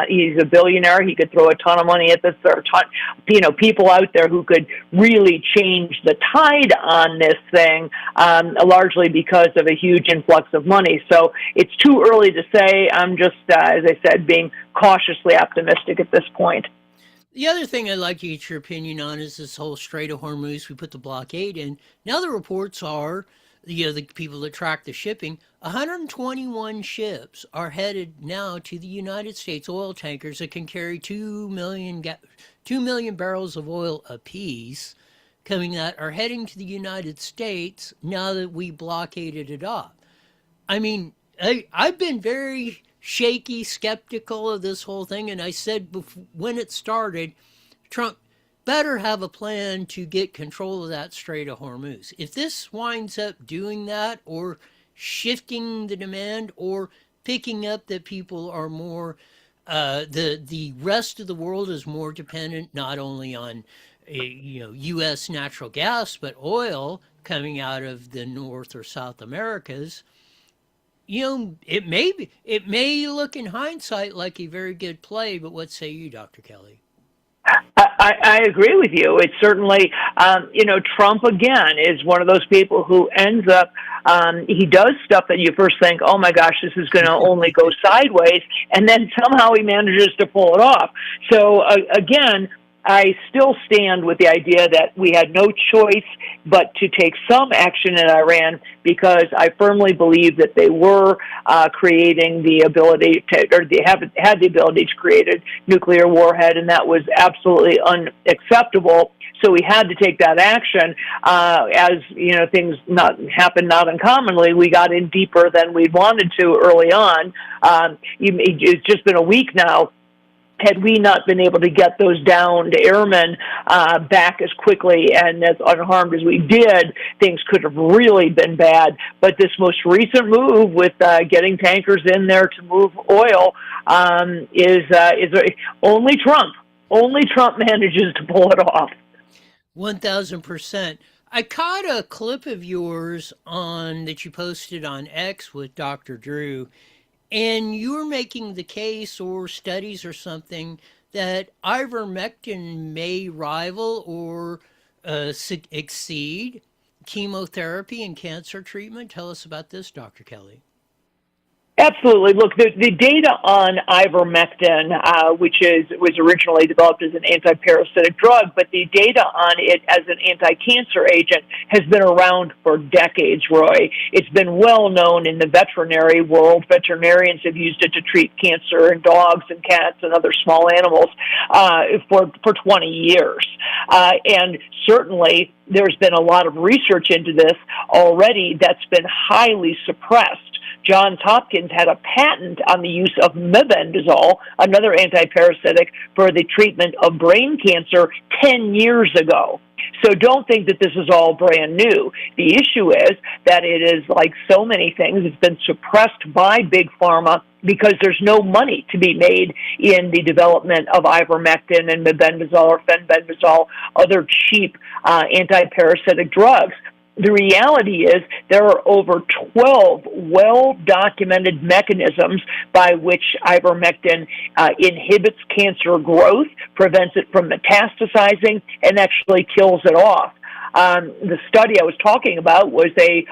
he's a billionaire. He could throw a ton of money at this. There are people out there who could really change the tide on this thing, largely because of a huge influx of money. So it's too early to say. I'm just, as I said, being cautiously optimistic at this point. The other thing I'd like to get your opinion on is this whole Strait of Hormuz. We put the blockade in. Now the reports are, the people that track the shipping, 121 ships are headed now to the United States, oil tankers that can carry 2 million barrels of oil apiece, that are heading to the United States now that we blockaded it off. I mean, I've been very shaky, skeptical of this whole thing, and I said when it started, Trump better have a plan to get control of that Strait of Hormuz. If this winds up doing that, or shifting the demand, or picking up that people are more, the rest of the world is more dependent not only on U.S. natural gas, but oil coming out of the North or South Americas, it may look in hindsight like a very good play, but what say you, Dr. Kelly? I agree with you. It's certainly, Trump, again, is one of those people who ends up, he does stuff that you first think, oh my gosh, this is going to only go sideways, and then somehow he manages to pull it off. So, again, I still stand with the idea that we had no choice but to take some action in Iran, because I firmly believe that they were creating the ability to, or they had the ability to create a nuclear warhead, and that was absolutely unacceptable. So we had to take that action. As things happened not uncommonly, we got in deeper than we wanted to early on. It's just been a week now. Had we not been able to get those downed airmen back as quickly and as unharmed as we did, things could have really been bad. But this most recent move with getting tankers in there to move oil is only Trump. Only Trump manages to pull it off. 1,000%. I caught a clip of yours that you posted on X with Dr. Drew, and you were making the case, or studies or something, that ivermectin may rival or exceed chemotherapy in cancer treatment. Tell us about this, Dr. Kelly. Absolutely. Look, the data on ivermectin, which was originally developed as an anti-parasitic drug, but the data on it as an anti-cancer agent has been around for decades, Roy. It's been well known in the veterinary world. Veterinarians have used it to treat cancer in dogs and cats and other small animals for 20 years. And certainly there's been a lot of research into this already that's been highly suppressed. Johns Hopkins had a patent on the use of mebendazole, another antiparasitic, for the treatment of brain cancer 10 years ago. So don't think that this is all brand new. The issue is that it is, like so many things, it's been suppressed by Big Pharma because there's no money to be made in the development of ivermectin and mebendazole or fenbendazole, other cheap antiparasitic drugs. The reality is there are over 12 well-documented mechanisms by which ivermectin inhibits cancer growth, prevents it from metastasizing, and actually kills it off. The study I was talking about was a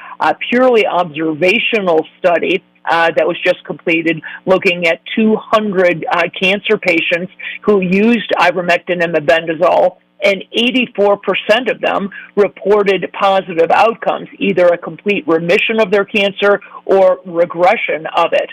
purely observational study that was just completed, looking at 200 cancer patients who used ivermectin and mebendazole, and 84% of them reported positive outcomes, either a complete remission of their cancer or regression of it.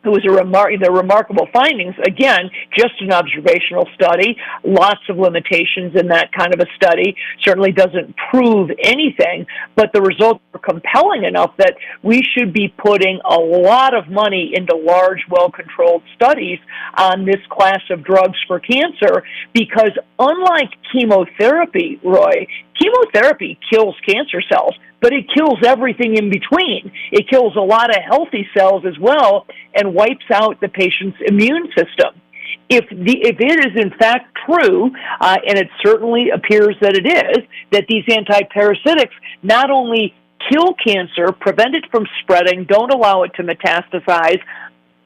It was the remarkable findings. Again, just an observational study, lots of limitations in that kind of a study, certainly doesn't prove anything, but the results are compelling enough that we should be putting a lot of money into large, well-controlled studies on this class of drugs for cancer, because unlike chemotherapy, Roy, chemotherapy kills cancer cells, but it kills everything in between. It kills a lot of healthy cells as well and wipes out the patient's immune system. If it is in fact true, and it certainly appears that it is, that these antiparasitics not only kill cancer, prevent it from spreading, don't allow it to metastasize,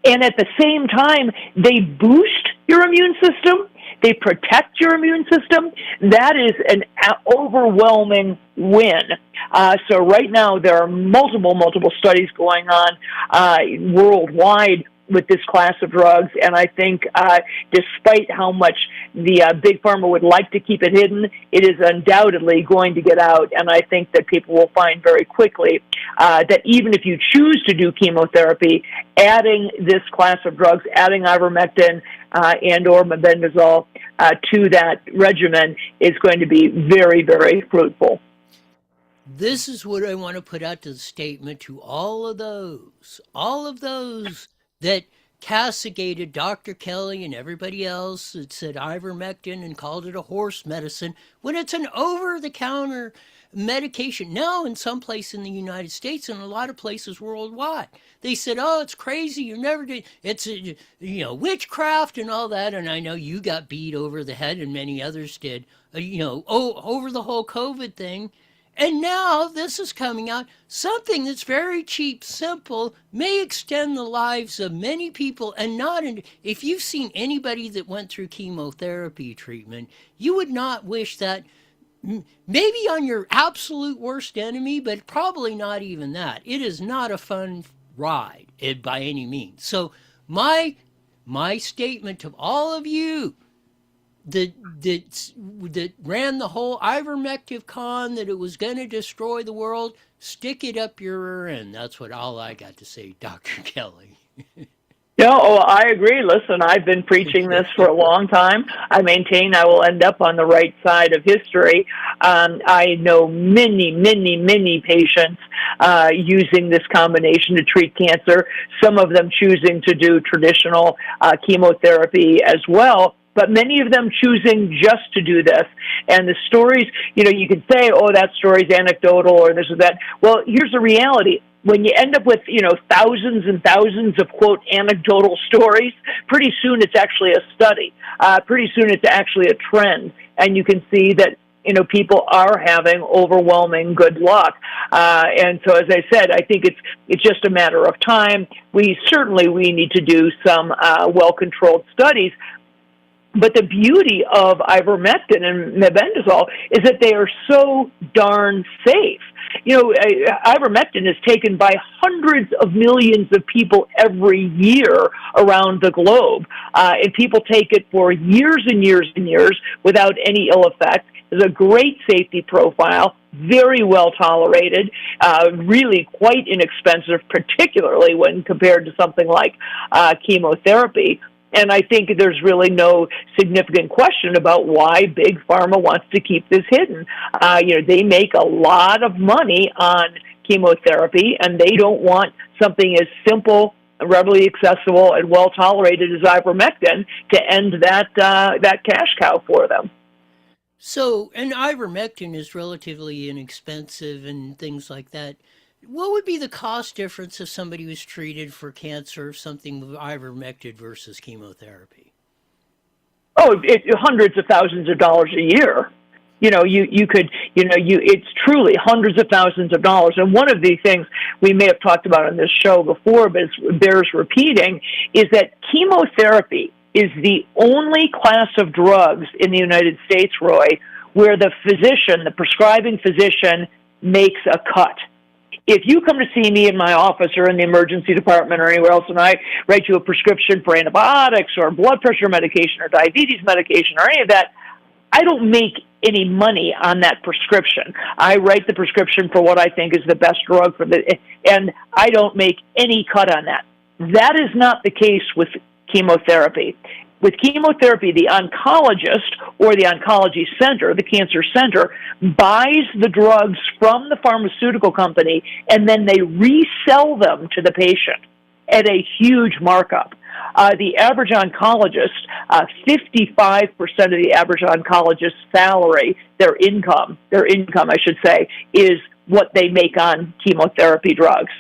and at the same time, they boost your immune system, they protect your immune system, that is an overwhelming win. So right now, there are multiple studies going on worldwide with this class of drugs, and I think despite how much the big pharma would like to keep it hidden, it is undoubtedly going to get out, and I think that people will find very quickly that even if you choose to do chemotherapy, adding this class of drugs, adding ivermectin and or mebendazole to that regimen is going to be very, very fruitful. This is what I want to put out to the statement to all of those that castigated Dr. Kelly and everybody else that said ivermectin and called it a horse medicine when it's an over-the-counter medication. Now, in some place in the United States and a lot of places worldwide, they said, "Oh, it's crazy. You never did. It's witchcraft and all that." And I know you got beat over the head, and many others did. Over the whole COVID thing. And now this is coming out. Something that's very cheap, simple, may extend the lives of many people. And if you've seen anybody that went through chemotherapy treatment, you would not wish that maybe on your absolute worst enemy, but probably not even that. It is not a fun ride by any means. So my statement to all of you that ran the whole ivermectin con, that it was going to destroy the world, stick it up your rear end. That's all I got to say, Dr. Kelly. No, I agree. Listen, I've been preaching this for a long time. I maintain I will end up on the right side of history. I know many patients using this combination to treat cancer, some of them choosing to do traditional chemotherapy as well, but many of them choosing just to do this. And the stories, you can say, oh, that story's anecdotal or this or that. Well, here's the reality. When you end up with, thousands and thousands of, quote, anecdotal stories, pretty soon it's actually a study. Pretty soon it's actually a trend. And you can see that, people are having overwhelming good luck. And so, as I said, I think it's just a matter of time. We need to do some well-controlled studies. But the beauty of ivermectin and mebendazole is that they are so darn safe. Ivermectin is taken by hundreds of millions of people every year around the globe. And people take it for years and years and years without any ill effect. There's a great safety profile, very well tolerated, really quite inexpensive, particularly when compared to something like chemotherapy. And I think there's really no significant question about why Big Pharma wants to keep this hidden. They make a lot of money on chemotherapy, and they don't want something as simple, readily accessible, and well tolerated as ivermectin to end that cash cow for them. So, and ivermectin is relatively inexpensive and things like that. What would be the cost difference if somebody was treated for cancer, something with ivermectin versus chemotherapy? Oh, hundreds of thousands of dollars a year. It's truly hundreds of thousands of dollars. And one of the things we may have talked about on this show before, but it bears repeating, is that chemotherapy is the only class of drugs in the United States, Roy, where the prescribing physician makes a cut. If you come to see me in my office or in the emergency department or anywhere else and I write you a prescription for antibiotics or blood pressure medication or diabetes medication or any of that, I don't make any money on that prescription. I write the prescription for what I think is the best drug and I don't make any cut on that. That is not the case with chemotherapy. With chemotherapy, the oncologist or the oncology center, the cancer center, buys the drugs from the pharmaceutical company and then they resell them to the patient at a huge markup. The average oncologist, 55% of the average oncologist's salary, their income, I should say, is what they make on chemotherapy drugs.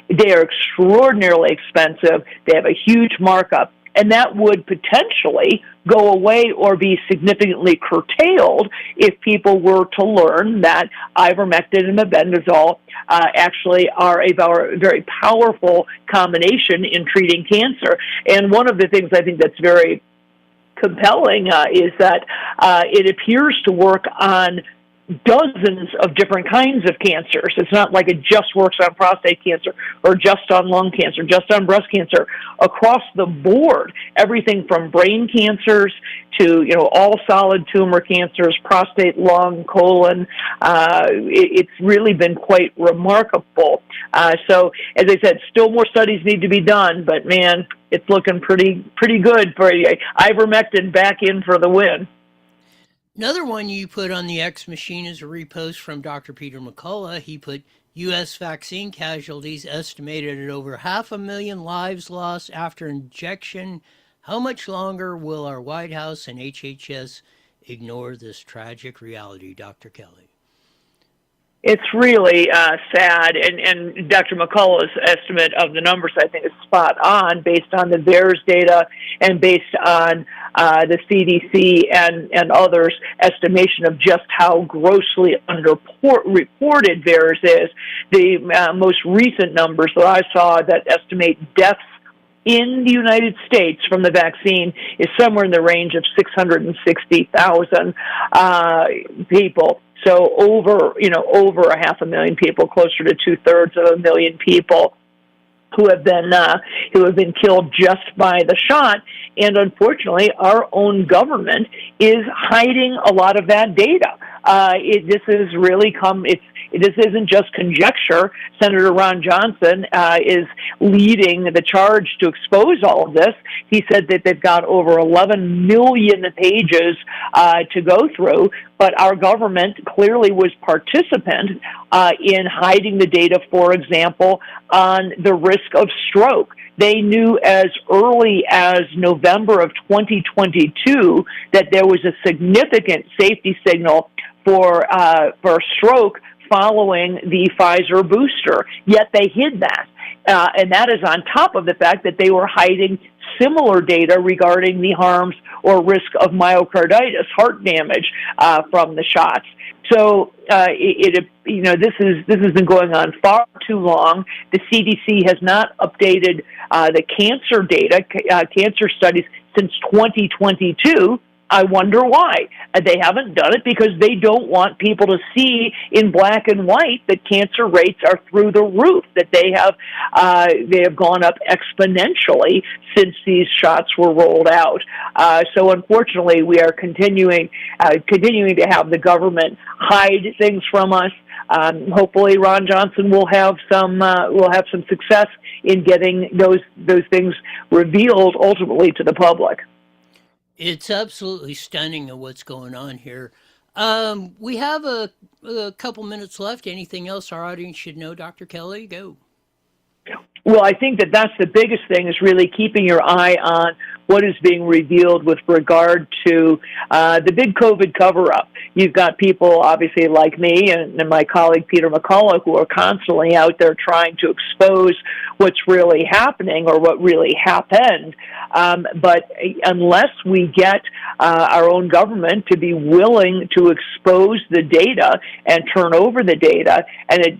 They are extraordinarily expensive. They have a huge markup. And that would potentially go away or be significantly curtailed if people were to learn that ivermectin and mebendazole actually are a very powerful combination in treating cancer. And one of the things I think that's very compelling is that it appears to work on dozens of different kinds of cancers. It's not like it just works on prostate cancer or just on lung cancer, just on breast cancer. Across the board, everything from brain cancers to, all solid tumor cancers, prostate, lung, colon. It's really been quite remarkable. So, as I said, still more studies need to be done, but man, it's looking pretty good for ivermectin back in for the win. Another one you put on the X machine is a repost from Dr. Peter McCullough. He put U.S. vaccine casualties estimated at over 500,000 lives lost after injection. How much longer will our White House and HHS ignore this tragic reality, Dr. Kelly? It's really sad, and Dr. McCullough's estimate of the numbers, I think, is spot on based on the VAERS data and based on the CDC and others' estimation of just how grossly underreported VAERS is. The most recent numbers that I saw that estimate deaths in the United States from the vaccine is somewhere in the range of 660,000 people. So over 500,000 people, closer to 2/3 people who have been killed just by the shot. And unfortunately, our own government is hiding a lot of that data. This isn't just conjecture. Senator Ron Johnson is leading the charge to expose all of this. He said that they've got over 11 million pages to go through, but our government clearly was participant in hiding the data, for example, on the risk of stroke. They knew as early as November of 2022 that there was a significant safety signal for stroke following the Pfizer booster, yet they hid that. And that is on top of the fact that they were hiding similar data regarding the harms or risk of myocarditis, heart damage from the shots. So this has been going on far too long. The CDC has not updated the cancer data, cancer studies since 2022. I wonder why. They haven't done it because they don't want people to see in black and white that cancer rates are through the roof, that they have gone up exponentially since these shots were rolled out. So unfortunately, we are continuing to have the government hide things from us. Hopefully, Ron Johnson will have some success in getting those things revealed ultimately to the public. It's absolutely stunning of what's going on here. We have a couple minutes left. Anything else our audience should know, Dr. Kelly? Go. Well, I think that's the biggest thing is really keeping your eye on what is being revealed with regard to the big COVID cover-up. You've got people, obviously, like me and my colleague Peter McCullough, who are constantly out there trying to expose what's really happening or what really happened. But unless we get our own government to be willing to expose the data and turn over the data, and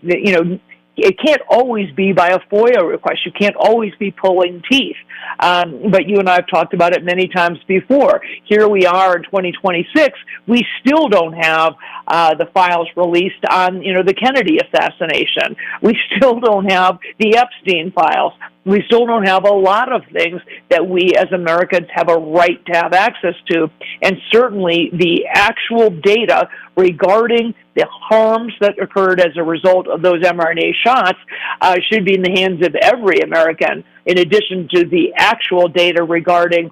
it can't always be by a FOIA request. You can't always be pulling teeth. But you and I have talked about it many times before. Here we are in 2026. We still don't have the files released on, the Kennedy assassination. We still don't have the Epstein files. We still don't have a lot of things that we as Americans have a right to have access to. And certainly the actual data regarding the harms that occurred as a result of those mRNA shots should be in the hands of every American, in addition to the actual data regarding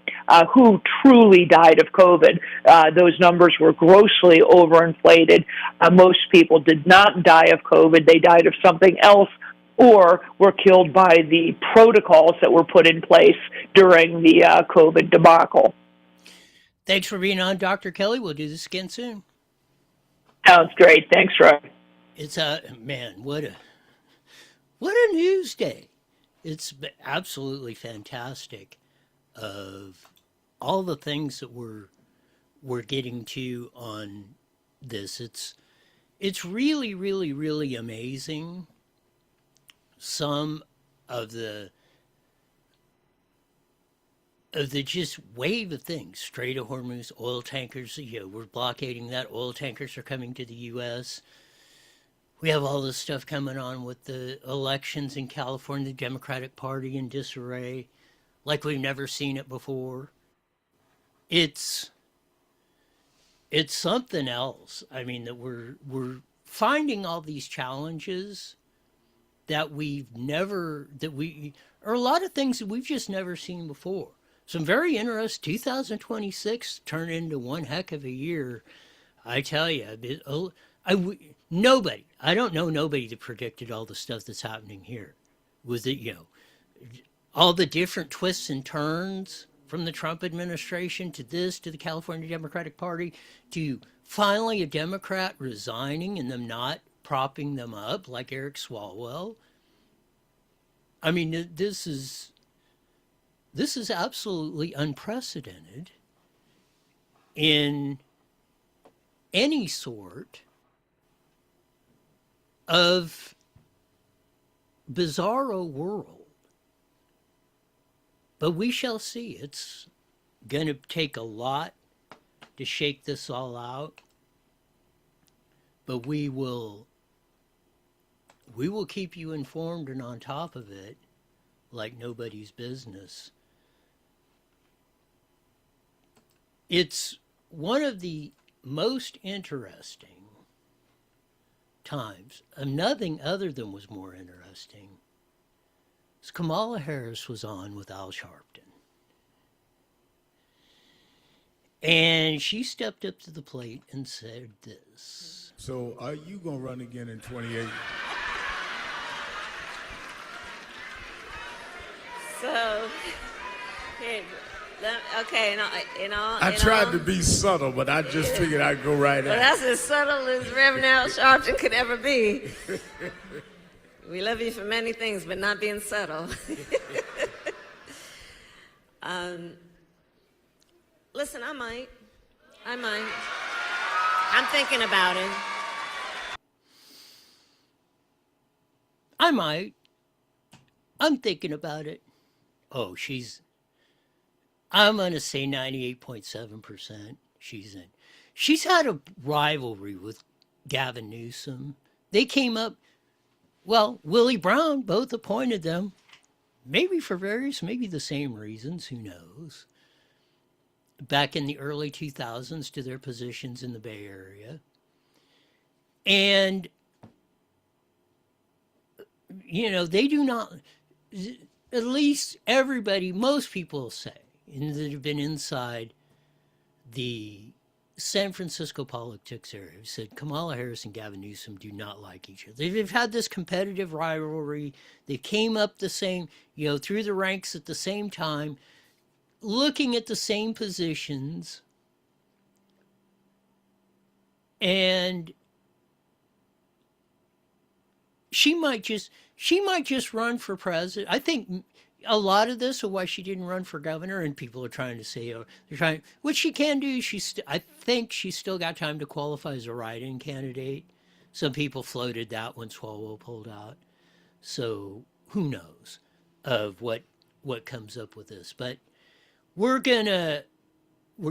who truly died of COVID. Those numbers were grossly overinflated. Most people did not die of COVID. They died of something else or were killed by the protocols that were put in place during the COVID debacle. Thanks for being on, Dr. Kelly. We'll do this again soon. Sounds great. Thanks, Roy. It's man, what a news day. It's absolutely fantastic. of all the things that we're getting to on this. It's really, really, really amazing. Some of the just wave of things. Strait of Hormuz, oil tankers, we're blockading that. Oil tankers are coming to the U.S. We have all this stuff coming on with the elections in California, the Democratic Party in disarray, like we've never seen it before. It's something else. I mean, that we're finding all these challenges that are a lot of things that we've just never seen before. Some very interesting. 2026 turned into one heck of a year, I tell you. I don't know nobody that predicted all the stuff that's happening here. With it, all the different twists and turns from the Trump administration to this, to the California Democratic Party, to finally a Democrat resigning and them not propping them up like Eric Swalwell. I mean, this is absolutely unprecedented in any sort of bizarro world. But we shall see. It's going to take a lot to shake this all out. But we will keep you informed and on top of it like nobody's business. It's one of the most interesting times, nothing other than was more interesting, is Kamala Harris was on with Al Sharpton. And she stepped up to the plate and said this. So are you going to run again in 28? So, okay, I tried to be subtle, but I just figured I'd go right well, at it. that's as subtle as Reverend Al Sharpton could ever be. We love you for many things, but not being subtle. Listen, I might. I'm thinking about it. I might. I'm thinking about it. Oh, I'm going to say 98.7% she's in. She's had a rivalry with Gavin Newsom. They came up, well, Willie Brown both appointed them, maybe for maybe the same reasons, who knows, back in the early 2000s to their positions in the Bay Area. And, they do not, at least everybody, most people say, and that have been inside the San Francisco politics area, have said Kamala Harris and Gavin Newsom do not like each other. They've had this competitive rivalry. They came up the same, through the ranks at the same time, looking at the same positions. And she might just run for president. I think a lot of this is why she didn't run for governor, and people are trying to say, what she can do. I think she's still got time to qualify as a write-in candidate. Some people floated that when Swalwell pulled out. So who knows of what comes up with this. But we're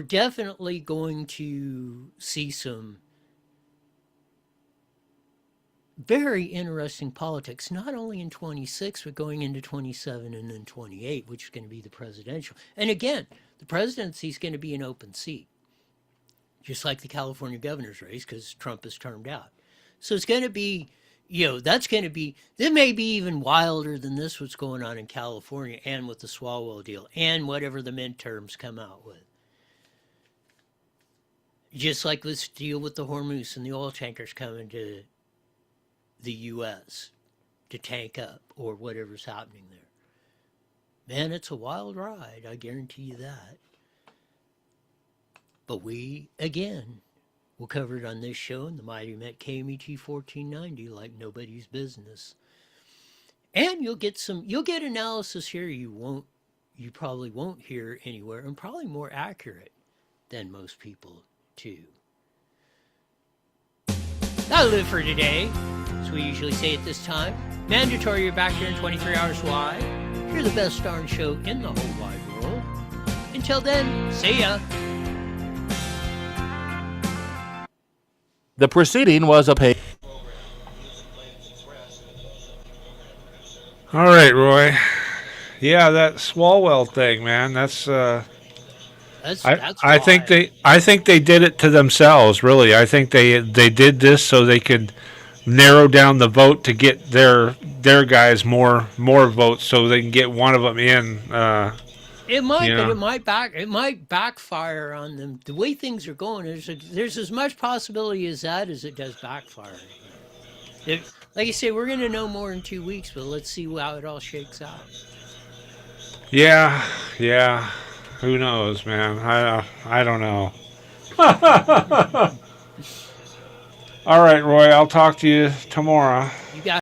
definitely going to see some very interesting politics, not only in 26, but going into 27 and then 28, which is going to be the presidential. And again, the presidency is going to be an open seat, just like the California governor's race, because Trump is termed out. So it's going to be, that may be even wilder than this, what's going on in California and with the Swalwell deal and whatever the midterms come out with. Just like this deal with the Hormuz and the oil tankers coming to the U.S. to tank up or whatever's happening there. Man, it's a wild ride, I guarantee you that. But we, again, will cover it on this show in the Mighty Met KMET 1490 like nobody's business. And you'll get analysis here you you probably won't hear anywhere, and probably more accurate than most people, too. That'll do it for today. As we usually say at this time, mandatory, you're back here in 23 hours wide. You're the best darn show in the whole wide world. Until then, see ya. The proceeding was a paid. All right, Roy. Yeah, that Swalwell thing, man. I think they did it to themselves. Really, I think they did this so they could narrow down the vote to get their guys more votes, so they can get one of them in. It might, but it might backfire on them. The way things are going, there's as much possibility as that as it does backfiring. Like I say, we're going to know more in 2 weeks, but let's see how it all shakes out. Yeah. Who knows, man? I don't know. All right, Roy. I'll talk to you tomorrow. You got